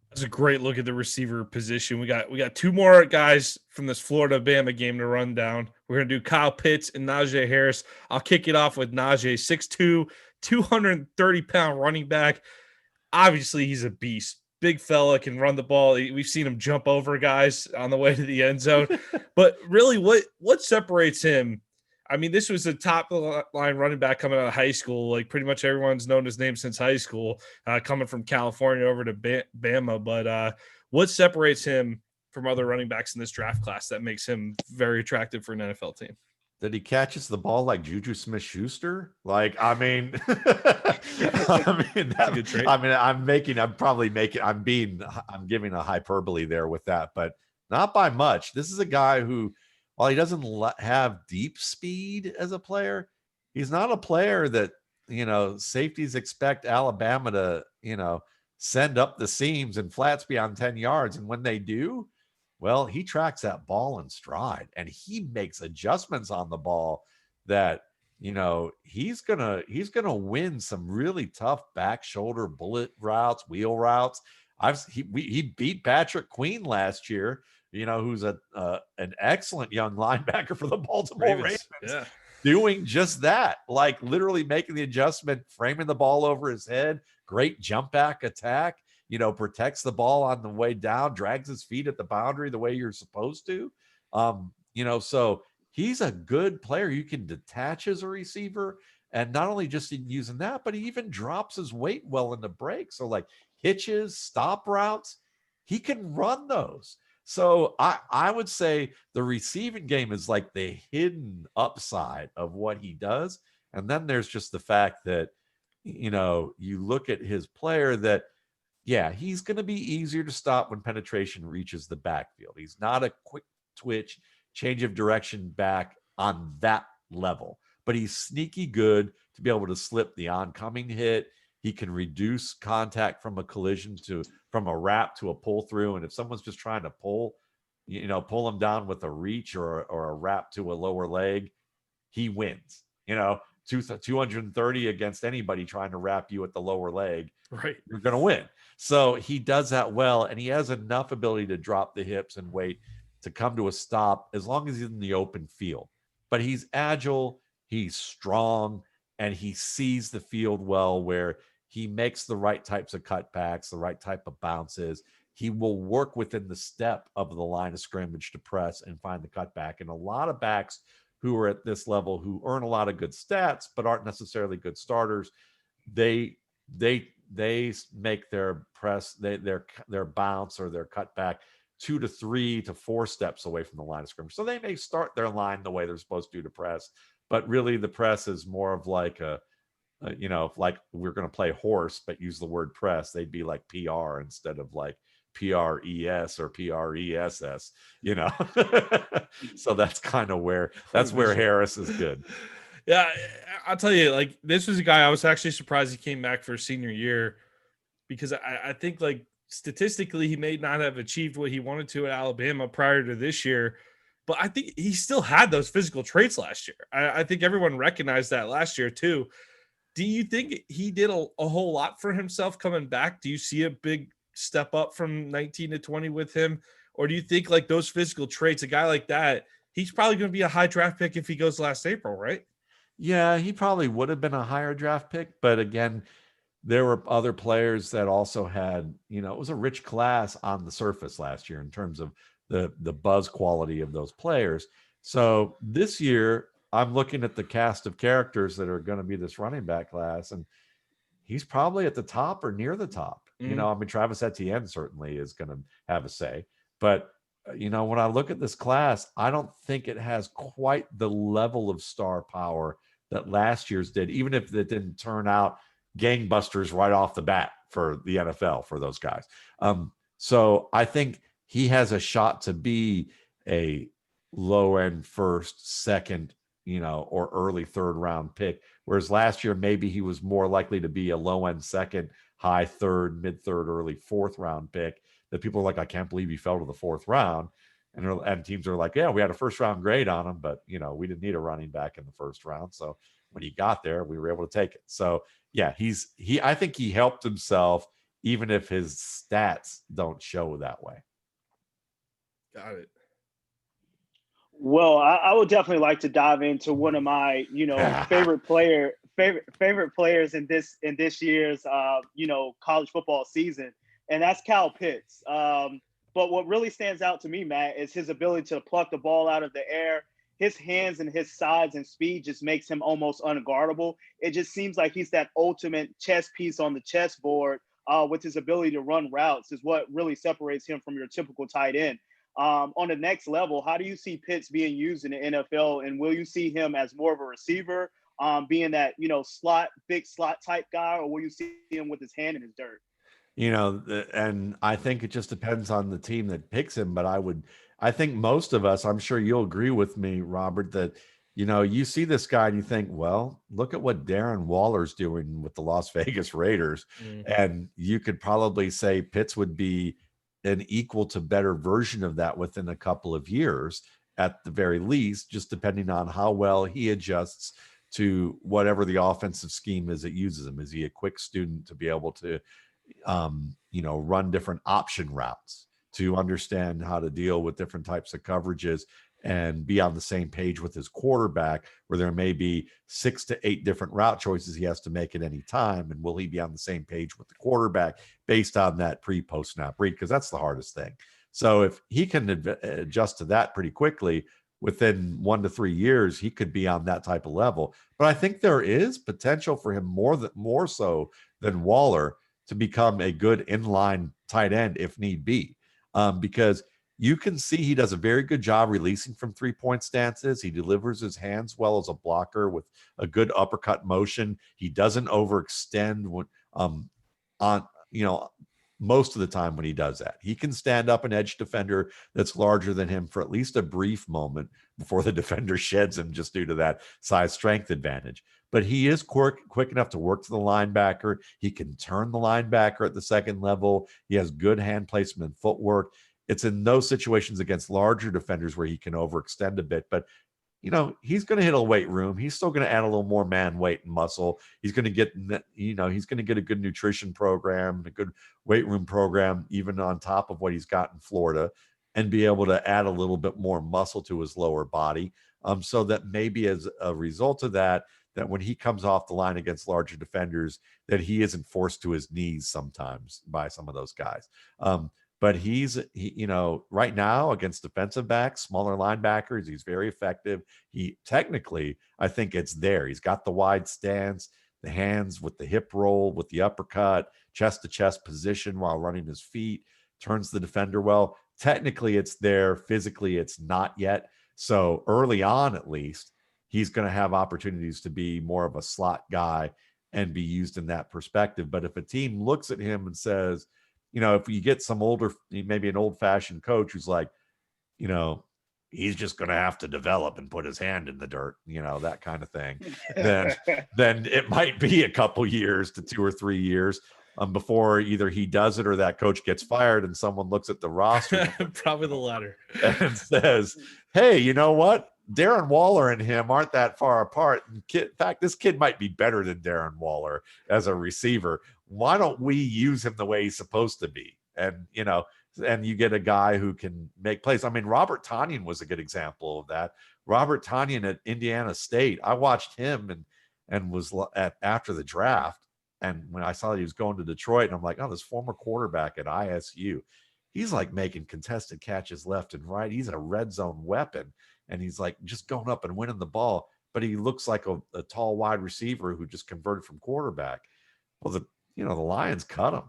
That's a great look at the receiver position. We got two more guys from this Florida Bama game to run down. We're going to do Kyle Pitts and Najee Harris. I'll kick it off with Najee, 6'2", 230-pound running back. Obviously, he's a beast. Big fella, can run the ball. We've seen him jump over guys on the way to the end zone. But really, what separates him? I mean, this was a top-line running back coming out of high school. Like, pretty much everyone's known his name since high school, coming from California over to Bama. But what separates him from other running backs in this draft class that makes him very attractive for an NFL team? That he catches the ball like Juju Smith-Schuster. Like, I mean, I'm giving a hyperbole there with that, but not by much. This is a guy who, while he doesn't have deep speed as a player, he's not a player that, safeties expect Alabama to, send up the seams and flats beyond 10 yards. And when they do, well, he tracks that ball in stride and he makes adjustments on the ball that, he's gonna win some really tough back shoulder bullet routes, wheel routes. He beat Patrick Queen last year, who's an excellent young linebacker for the Baltimore Ravens. Yeah. Doing just that, like literally making the adjustment, framing the ball over his head, great jump back attack, protects the ball on the way down, drags his feet at the boundary the way you're supposed to. So he's a good player. You can detach as a receiver, and not only just in using that, but he even drops his weight well in the break. So like hitches, stop routes, he can run those. So I would say the receiving game is like the hidden upside of what he does. And then there's just the fact that, you look at his player that, yeah, he's going to be easier to stop when penetration reaches the backfield. He's not a quick twitch, change of direction back on that level, but he's sneaky good to be able to slip the oncoming hit. He can reduce contact from a collision from a wrap to a pull through. And if someone's just trying to pull him down with a reach or a wrap to a lower leg, he wins. 230 against anybody trying to wrap you at the lower leg, right? You're going to win. So he does that well, and he has enough ability to drop the hips and weight to come to a stop as long as he's in the open field. But he's agile, he's strong, and he sees the field well, where he makes the right types of cutbacks, the right type of bounces. He will work within the step of the line of scrimmage to press and find the cutback. And a lot of backs who are at this level, who earn a lot of good stats but aren't necessarily good starters, they make their press, their bounce or their cutback 2 to 3 to 4 steps away from the line of scrimmage. So they may start their line the way they're supposed to press, but really the press is more of like like we're going to play horse, but use the word press, they'd be like PR instead of like PRES or PRESS, So that's kind of where Harris is good. Yeah, I'll tell you, like, this was a guy I was actually surprised he came back for his senior year, because I think, like, statistically he may not have achieved what he wanted to at Alabama prior to this year, but I think he still had those physical traits last year. I think everyone recognized that last year too. Do you think he did a whole lot for himself coming back? Do you see a big step up from 19 to 20 with him? Or do you think, like, those physical traits, a guy like that, he's probably going to be a high draft pick if he goes last April, right? Yeah, he probably would have been a higher draft pick. But again, there were other players that also had, it was a rich class on the surface last year in terms of the buzz quality of those players. So this year, I'm looking at the cast of characters that are going to be this running back class, and he's probably at the top or near the top. You know, I mean, Travis Etienne certainly is going to have a say. But, when I look at this class, I don't think it has quite the level of star power that last year's did, even if it didn't turn out gangbusters right off the bat for the NFL for those guys. So I think he has a shot to be a low end first, second, or early third round pick. Whereas last year, maybe he was more likely to be a low end second, high third, mid third, early fourth round pick that people are like, I can't believe he fell to the fourth round. And teams are like, yeah, we had a first round grade on him, but we didn't need a running back in the first round. So when he got there, we were able to take it. So yeah, I think he helped himself, even if his stats don't show that way. Got it. Well, I would definitely like to dive into one of my, favorite players in this year's, college football season, and that's Kyle Pitts. But what really stands out to me, Matt, is his ability to pluck the ball out of the air. His hands and his size and speed just makes him almost unguardable. It just seems like he's that ultimate chess piece on the chessboard with his ability to run routes is what really separates him from your typical tight end. On the next level, how do you see Pitts being used in the NFL? And will you see him as more of a receiver, being that, big slot type guy, or will you see him with his hand in his dirt? And I think it just depends on the team that picks him. But I think most of us, I'm sure you'll agree with me, Robert, that, you see this guy and you think, well, look at what Darren Waller's doing with the Las Vegas Raiders. And you could probably say Pitts would be an equal to better version of that within a couple of years, at the very least, just depending on how well he adjusts to whatever the offensive scheme is that uses him. Is he a quick student to be able to, run different option routes, to understand how to deal with different types of coverages and be on the same page with his quarterback, where there may be 6 to 8 different route choices he has to make at any time? And will he be on the same page with the quarterback based on that pre-post snap read? Because that's the hardest thing. So if he can adjust to that pretty quickly, within 1 to 3 years, he could be on that type of level. But I think there is potential for him more so than Waller to become a good inline tight end if need be, because you can see he does a very good job releasing from 3-point stances. He delivers his hands well as a blocker with a good uppercut motion. He doesn't overextend when, most of the time when he does that. He can stand up an edge defender that's larger than him for at least a brief moment before the defender sheds him, just due to that size strength advantage. But he is quick enough to work to the linebacker. He can turn the linebacker at the second level. He has good hand placement and footwork. It's in those situations against larger defenders where he can overextend a bit. But, he's going to hit a weight room. He's still going to add a little more man weight and muscle. He's going to get, he's going to get a good nutrition program, a good weight room program, even on top of what he's got in Florida, and be able to add a little bit more muscle to his lower body. So that maybe as a result of that when he comes off the line against larger defenders, that he isn't forced to his knees sometimes by some of those guys. But he's right now against defensive backs, smaller linebackers, he's very effective. He technically, I think it's there. He's got the wide stance, the hands with the hip roll, with the uppercut, chest to chest position while running his feet, turns the defender well. Technically it's there. Physically it's not yet. So early on, at least, he's going to have opportunities to be more of a slot guy and be used in that perspective. But if a team looks at him and says, if you get some older, maybe an old-fashioned coach who's like, he's just going to have to develop and put his hand in the dirt, that kind of thing, then it might be a couple years to 2 or 3 years before either he does it or that coach gets fired and someone looks at the roster Probably the latter, and says, hey, you know what? Darren Waller and him aren't that far apart. In fact, this kid might be better than Darren Waller as a receiver. Why don't we use him the way he's supposed to be? And, and you get a guy who can make plays. I mean, Robert Tonyan was a good example of that. Robert Tonyan at Indiana State, I watched him and was after the draft. And when I saw that he was going to Detroit, and I'm like, oh, this former quarterback at ISU, he's like making contested catches left and right. He's a red zone weapon. And he's like just going up and winning the ball, but he looks like a tall wide receiver who just converted from quarterback. Well, the Lions cut him.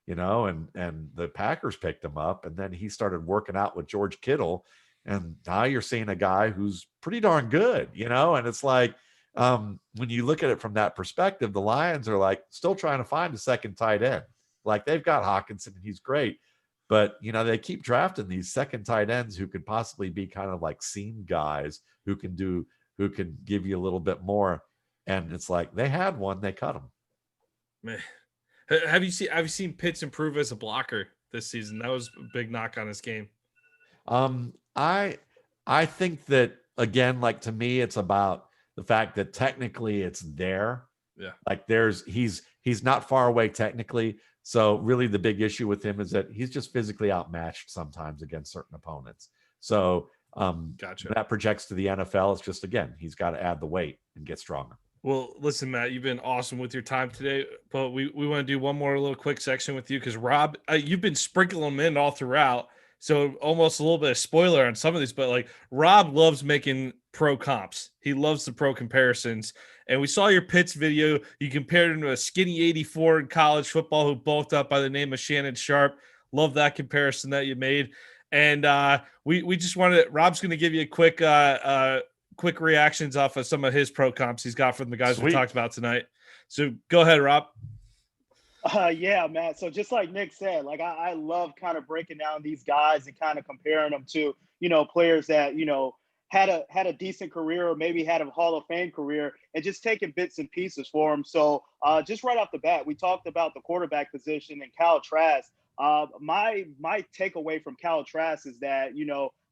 and the Packers picked him up, and then he started working out with George Kittle, and now you're seeing a guy who's pretty darn good, and it's like, when you look at it from that perspective, the Lions are like still trying to find a second tight end. Like, they've got Hawkinson, and he's great, but they keep drafting these second tight ends who could possibly be kind of like seam guys who can give you a little bit more. And it's like, they had one, they cut him. Man. Have you seen Pitts improve as a blocker this season? That was a big knock on his game. I think that, again, like, to me, it's about the fact that technically it's there. Yeah. Like, he's not far away technically. So really the big issue with him is that he's just physically outmatched sometimes against certain opponents. So gotcha. That projects to the NFL. It's just, again, he's got to add the weight and get stronger. Well, listen, Matt, you've been awesome with your time today, but we want to do one more little quick section with you because Rob, you've been sprinkling them in all throughout. So almost a little bit of spoiler on some of these, but like, Rob loves making pro comps. He loves the pro comparisons. And we saw your Pitts video. You compared him to a skinny 84 in college football who bulked up by the name of Shannon Sharp. Love that comparison that you made. And we just wanted, Rob's going to give you a quick reactions off of some of his pro comps he's got from the guys we talked about tonight. So go ahead, Rob. Yeah, Matt. So just like Nick said, like, I love kind of breaking down these guys and kind of comparing them to, players that, had a decent career or maybe had a Hall of Fame career, and just taking bits and pieces for them. So just right off the bat, we talked about the quarterback position and Kyle Trask. My takeaway from Kyle Trask is that,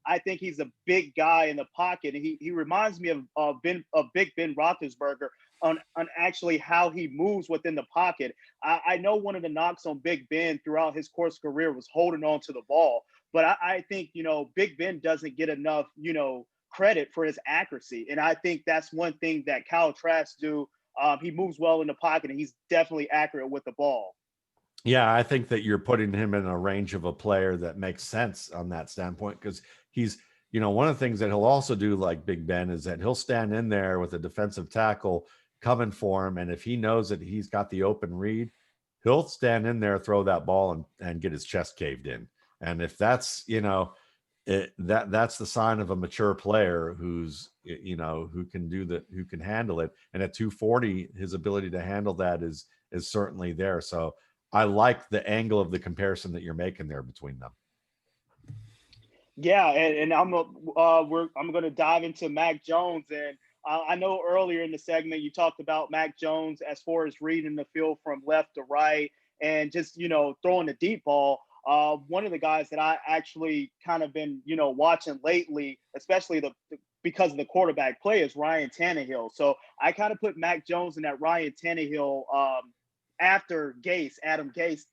I think he's a big guy in the pocket. And he reminds me of Big Ben Roethlisberger on actually how he moves within the pocket. I know one of the knocks on Big Ben throughout his course career was holding on to the ball. But I think, Big Ben doesn't get enough, credit for his accuracy. And I think that's one thing that Kyle Trask do. He moves well in the pocket, and he's definitely accurate with the ball. Yeah, I think that you're putting him in a range of a player that makes sense on that standpoint, because he's, one of the things that he'll also do, like Big Ben, is that he'll stand in there with a defensive tackle coming for him. And if he knows that he's got the open read, he'll stand in there, throw that ball and get his chest caved in. And if that's, that's the sign of a mature player who's, who can handle it. And at 240, his ability to handle that is certainly there. So I like the angle of the comparison that you're making there between them. Yeah, and I'm going to dive into Mac Jones. And I know earlier in the segment you talked about Mac Jones as far as reading the field from left to right and just, throwing the deep ball. One of the guys that I actually kind of been, watching lately, especially because of the quarterback play, is Ryan Tannehill. So I kind of put Mac Jones in that Ryan Tannehill after Adam Gase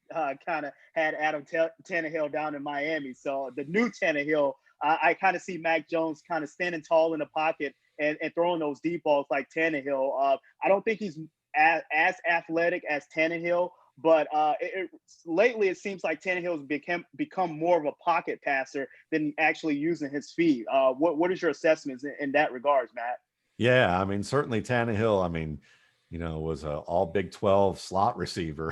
kind of had Adam Tannehill down in Miami. So the new Tannehill, I kind of see Mac Jones kind of standing tall in the pocket and throwing those deep balls like Tannehill. I don't think he's as athletic as Tannehill, but lately it seems like Tannehill has become more of a pocket passer than actually using his feet. What is your assessment in that regards, Matt? Yeah, I mean, certainly Tannehill, was a all Big 12 slot receiver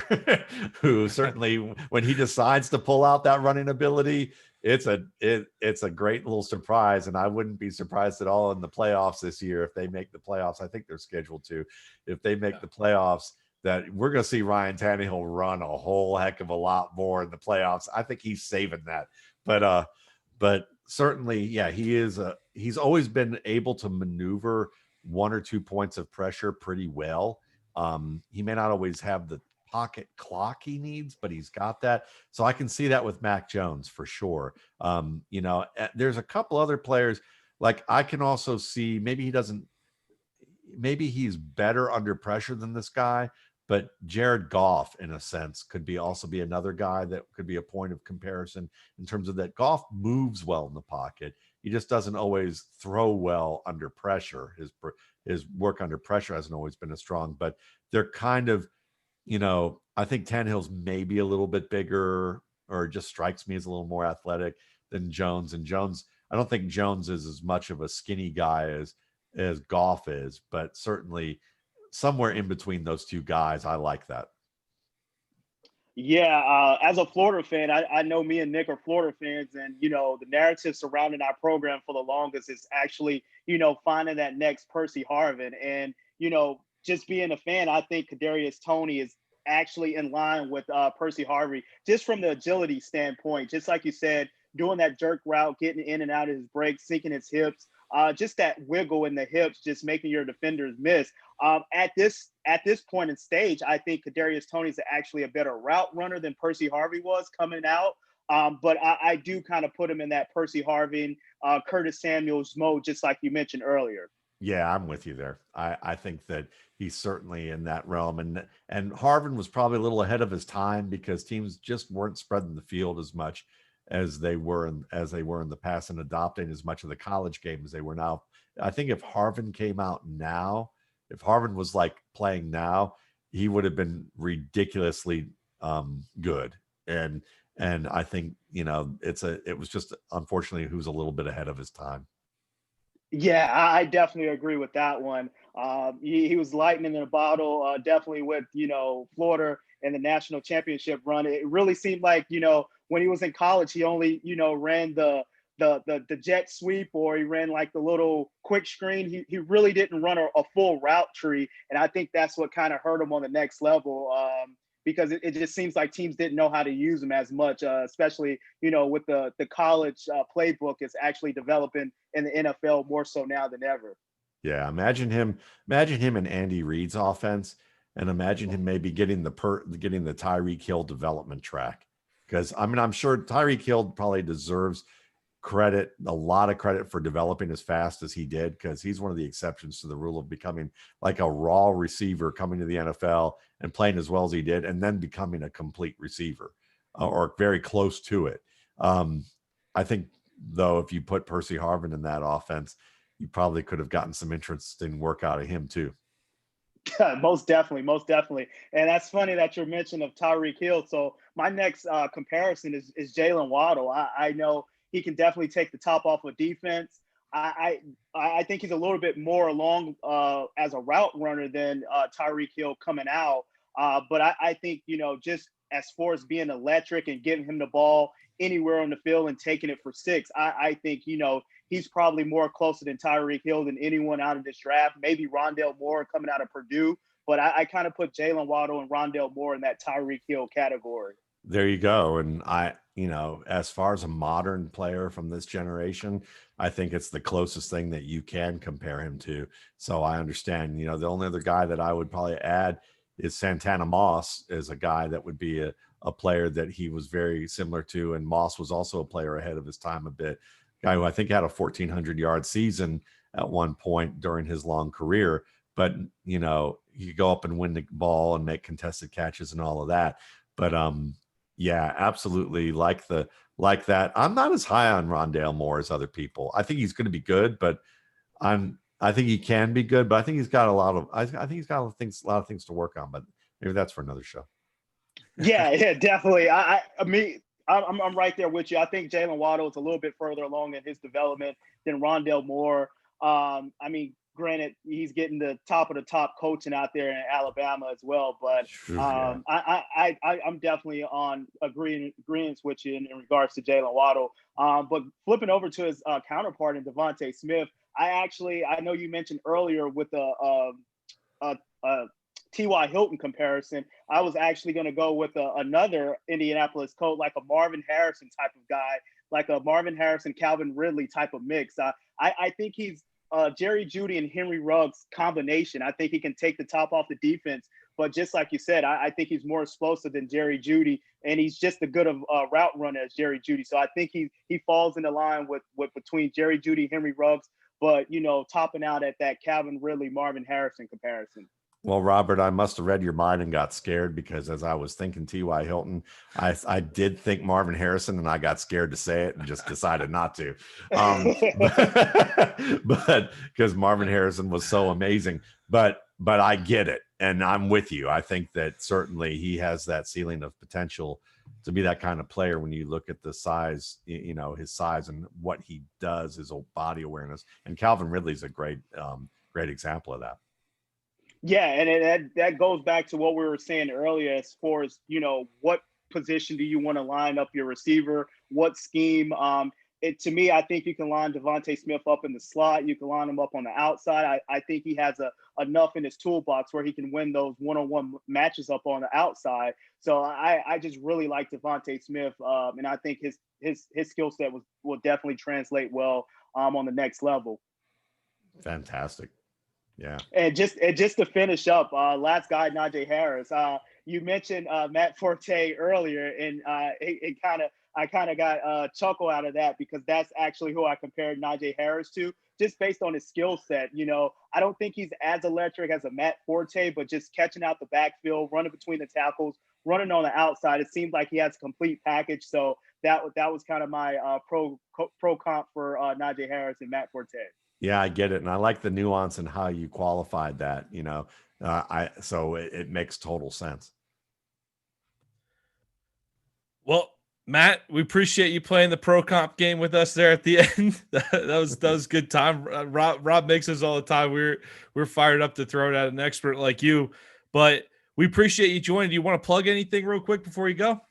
who certainly, when he decides to pull out that running ability, it's a great little surprise. And I wouldn't be surprised at all in the playoffs this year if they make the playoffs. I think they're scheduled to. If they make the playoffs, that we're going to see Ryan Tannehill run a whole heck of a lot more in the playoffs. I think he's saving that. But certainly, yeah, he's always been able to maneuver 1 or 2 points of pressure pretty well. He may not always have the pocket clock he needs, but he's got that. So I can see that with Mac Jones for sure. There's a couple other players, like I can also see maybe he's better under pressure than this guy, but Jared Goff, in a sense, could also be another guy that could be a point of comparison in terms of that Goff moves well in the pocket. He just doesn't always throw well under pressure. His work under pressure hasn't always been as strong, but they're kind of, I think Tannehill's maybe a little bit bigger, or just strikes me as a little more athletic than Jones. And Jones, I don't think Jones is as much of a skinny guy as Goff is, but certainly somewhere in between those two guys. I like that. Yeah, as a Florida fan, I know me and Nick are Florida fans, and the narrative surrounding our program for the longest is actually finding that next Percy Harvin, and just being a fan, I think Kadarius Toney is actually in line with Percy Harvey just from the agility standpoint. Just like you said, doing that jerk route, getting in and out of his breaks, sinking his hips, just that wiggle in the hips, just making your defenders miss. At this point in stage, I think Kadarius Toney is actually a better route runner than Percy Harvey was coming out. But I do kind of put him in that Percy Harvin, Curtis Samuels mode, just like you mentioned earlier. Yeah, I'm with you there. I think that he's certainly in that realm, and Harvin was probably a little ahead of his time because teams just weren't spreading the field as much as they were in the past and adopting as much of the college game as they were now. I think if Harvin came out now, if Harvin was like playing now, he would have been ridiculously good. And I think it was just unfortunately he was a little bit ahead of his time. Yeah, I definitely agree with that one. He was lightning in a bottle, definitely with Florida and the national championship run. It really seemed like when he was in college, he only ran the jet sweep, or he ran like the little quick screen. He really didn't run a full route tree, and I think that's what kind of hurt him on the next level. Because it just seems like teams didn't know how to use him as much, especially, with the college playbook is actually developing in the NFL more so now than ever. Yeah, imagine him in Andy Reid's offense, and imagine him maybe getting the Tyreek Hill development track. Because I'm sure Tyreek Hill probably deserves a lot of credit for developing as fast as he did, because he's one of the exceptions to the rule of becoming like a raw receiver coming to the NFL and playing as well as he did, and then becoming a complete receiver or very close to it. I think, though, if you put Percy Harvin in that offense, you probably could have gotten some interesting work out of him too. Most definitely. And that's funny that you're mentioning of Tyreek Hill. So my next comparison is Jalen Waddle. I know he can definitely take the top off of defense. I think he's a little bit more along as a route runner than Tyreek Hill coming out. But I think, just as far as being electric and giving him the ball anywhere on the field and taking it for 6, I think, he's probably more closer than Tyreek Hill than anyone out of this draft. Maybe Rondale Moore coming out of Purdue. But I kind of put Jalen Waddle and Rondale Moore in that Tyreek Hill category. There you go. And as far as a modern player from this generation, I think it's the closest thing that you can compare him to. So I understand, the only other guy that I would probably add is Santana Moss, is a guy that would be a player that he was very similar to. And Moss was also a player ahead of his time a bit. Guy who I think had a 1,400-yard season at one point during his long career. But, you go up and win the ball and make contested catches and all of that. But, yeah, absolutely like that. I'm not as high on Rondale Moore as other people. I think he's going to be good, but I think he can be good, but I think he's got a lot of things to work on, but maybe that's for another show. Yeah, definitely. I'm right there with you. I think Jalen Waddle is a little bit further along in his development than Rondale Moore. Granted, he's getting the top of the top coaching out there in Alabama as well. But I'm definitely on agreeing with you in regards to Jalen Waddle. But flipping over to his counterpart in Devontae Smith, I know you mentioned earlier with the T.Y. Hilton comparison. I was actually going to go with another Indianapolis coach, like a Marvin Harrison type of guy, like a Marvin Harrison, Calvin Ridley type of mix. I think he's Jerry Jeudy and Henry Ruggs combination. I think he can take the top off the defense, but just like you said, I think he's more explosive than Jerry Jeudy, and he's just as good of a route runner as Jerry Jeudy. So I think he falls in the line with between Jerry Jeudy, Henry Ruggs, but topping out at that Calvin Ridley, Marvin Harrison comparison. Well, Robert, I must have read your mind and got scared, because as I was thinking T.Y. Hilton, I did think Marvin Harrison, and I got scared to say it and just decided not to. But because Marvin Harrison was so amazing, but I get it. And I'm with you. I think that certainly he has that ceiling of potential to be that kind of player when you look at the size, his size and what he does, his body awareness. And Calvin Ridley's a great example of that. Yeah, and that goes back to what we were saying earlier as far as, what position do you want to line up your receiver, what scheme. To me, I think you can line Devontae Smith up in the slot. You can line him up on the outside. I think he has enough in his toolbox where he can win those one-on-one matches up on the outside. So I just really like Devontae Smith, and I think his skill set will definitely translate well on the next level. Fantastic. Yeah. And just to finish up, last guy, Najee Harris. You mentioned Matt Forte earlier, and I kind of got a chuckle out of that because that's actually who I compared Najee Harris to, just based on his skill set. I don't think he's as electric as a Matt Forte, but just catching out the backfield, running between the tackles, running on the outside, it seems like he has a complete package. So that was kind of my pro comp for Najee Harris and Matt Forte. Yeah, I get it. And I like the nuance and how you qualified that, so it makes total sense. Well, Matt, we appreciate you playing the pro comp game with us there at the end. that was good time. Rob makes us all the time. We're fired up to throw it at an expert like you, but we appreciate you joining. Do you want to plug anything real quick before you go?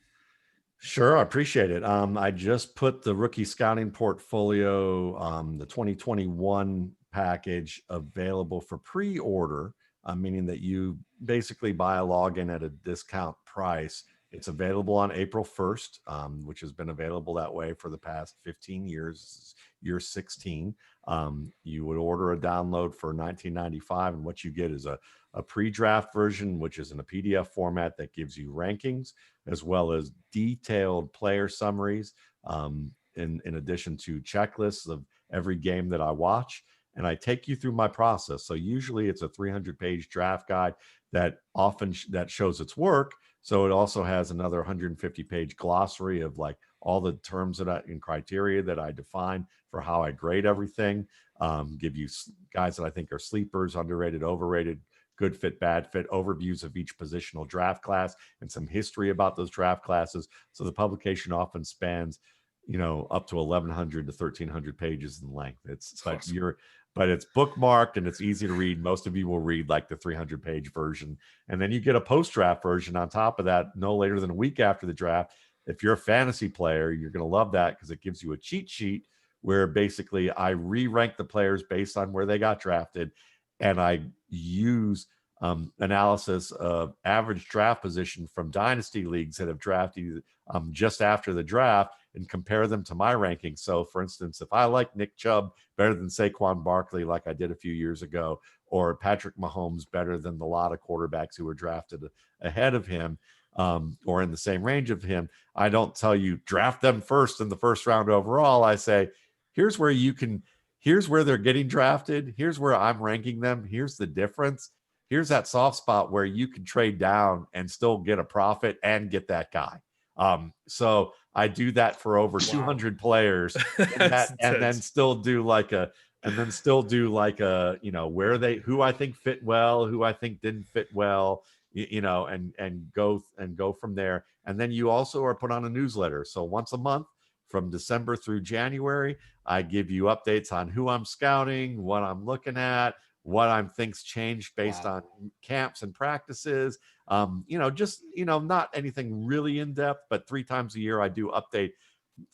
Sure, I appreciate it. I just put the rookie scouting portfolio, the 2021 package, available for pre-order, meaning that you basically buy a login at a discount price. It's available on April 1st, which has been available that way for the past 15 years, year 16. You would order a download for $19.95, and what you get is a pre-draft version, which is in a PDF format that gives you rankings, as well as detailed player summaries, in addition to checklists of every game that I watch. And I take you through my process. So usually it's a 300-page draft guide that often that shows its work. So it also has another 150-page glossary of like all the terms and criteria that I define for how I grade everything. Give you guys that I think are sleepers, underrated, overrated, good fit, bad fit, overviews of each positional draft class, and some history about those draft classes. So the publication often spans, up to 1,100 to 1,300 pages in length. But it's bookmarked and it's easy to read. Most of you will read like the 300-page version. And then you get a post-draft version on top of that, no later than a week after the draft. If you're a fantasy player, you're going to love that because it gives you a cheat sheet where basically I re-rank the players based on where they got drafted. And I use analysis of average draft position from dynasty leagues that have drafted just after the draft and compare them to my rankings. So, for instance, if I like Nick Chubb better than Saquon Barkley, like I did a few years ago, or Patrick Mahomes better than the lot of quarterbacks who were drafted ahead of him, or in the same range of him, I don't tell you draft them first in the first round overall. I say, here's where they're getting drafted. Here's where I'm ranking them. Here's the difference. Here's that soft spot where you can trade down and still get a profit and get that guy. So I do that for over 200 players, and then still do like a, who I think fit well, who I think didn't fit well, and go from there. And then you also are put on a newsletter. So once a month from December through January, I give you updates on who I'm scouting, what I'm looking at, what I think's changed based on camps and practices. Not anything really in depth, but 3 times a year I do update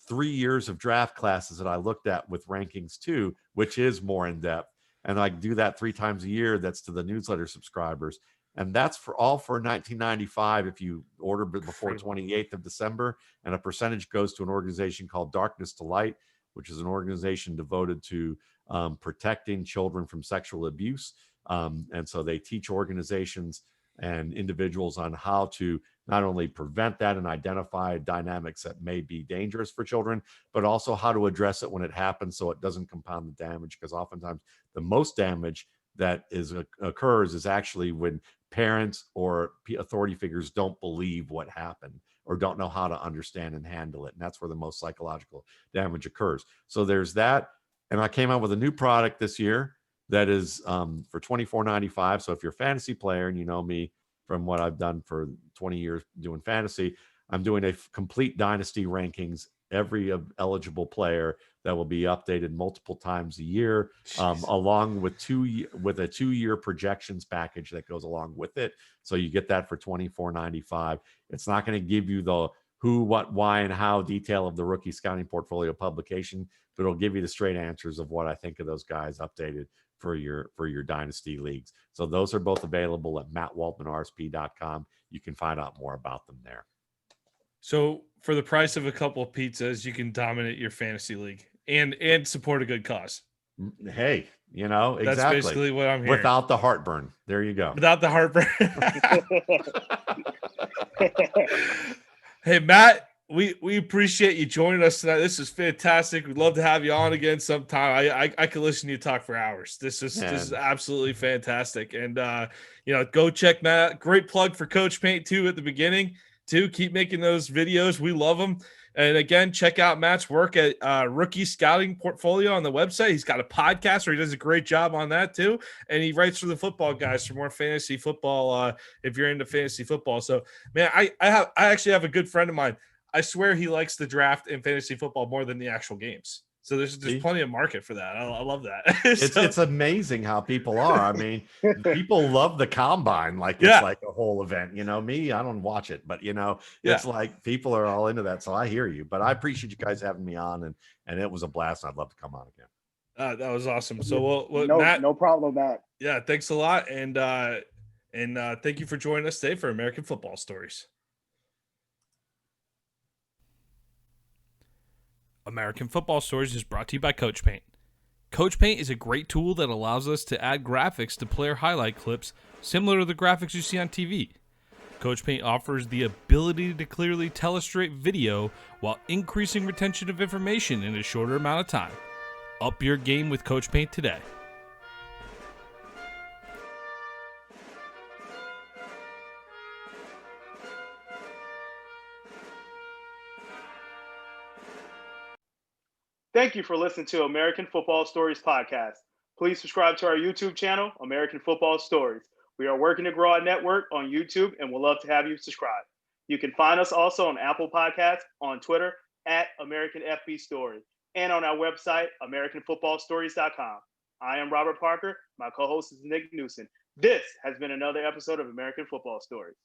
3 years of draft classes that I looked at with rankings too, which is more in depth. And I do that 3 times a year. That's to the newsletter subscribers. And that's for $19.95 if you order before 28th of December. And a percentage goes to an organization called Darkness to Light, which is an organization devoted to protecting children from sexual abuse. And so they teach organizations and individuals on how to not only prevent that and identify dynamics that may be dangerous for children, but also how to address it when it happens so it doesn't compound the damage. Because oftentimes the most damage that occurs is actually when parents or authority figures don't believe what happened or don't know how to understand and handle it. And that's where the most psychological damage occurs. So there's that. And I came out with a new product this year that is for $24.95. So if you're a fantasy player, and you know me from what I've done for 20 years doing fantasy, I'm doing a complete dynasty rankings every eligible player that will be updated multiple times a year, along with a 2-year projections package that goes along with it. So you get that for $24.95. It's not going to give you the who, what, why, and how detail of the rookie scouting portfolio publication, but it'll give you the straight answers of what I think of those guys updated for your dynasty leagues. So those are both available at mattwaldmanrsp.com. You can find out more about them there. So for the price of a couple of pizzas, you can dominate your fantasy league and support a good cause. Hey, exactly. That's basically what I'm hearing. Without the heartburn. There you go. Without the heartburn. Hey, Matt, we appreciate you joining us tonight. This is fantastic. We'd love to have you on again sometime. I could listen to you talk for hours. This is absolutely fantastic. And go check Matt out. Great plug for Coach Paint too at the beginning. Too. Keep making those videos. We love them. And again, check out Matt's work at Rookie Scouting Portfolio on the website. He's got a podcast where he does a great job on that too. And he writes for the Football Guys for more fantasy football if you're into fantasy football. So, man, I actually have a good friend of mine. I swear he likes the draft and fantasy football more than the actual games. So there's plenty of market for that. I love that. It's amazing how people are. I mean, people love the combine like it's like a whole event. Me, I don't watch it, but it's like people are all into that. So I hear you. But I appreciate you guys having me on, and it was a blast. I'd love to come on again. That was awesome. So Matt, no problem, Matt. Yeah, thanks a lot, and thank you for joining us today for American Football Stories. American Football Stories is brought to you by Coach Paint. Coach Paint is a great tool that allows us to add graphics to player highlight clips similar to the graphics you see on TV. Coach Paint offers the ability to clearly tell a straight video while increasing retention of information in a shorter amount of time. Up your game with Coach Paint today. Thank you for listening to American Football Stories podcast. Please subscribe to our YouTube channel, American Football Stories. We are working to grow our network on YouTube and we'd love to have you subscribe. You can find us also on Apple Podcasts, on Twitter at American FB Story, and on our website, AmericanFootballStories.com. I am Robert Parker. My co-host is Nick Knudsen. This has been another episode of American Football Stories.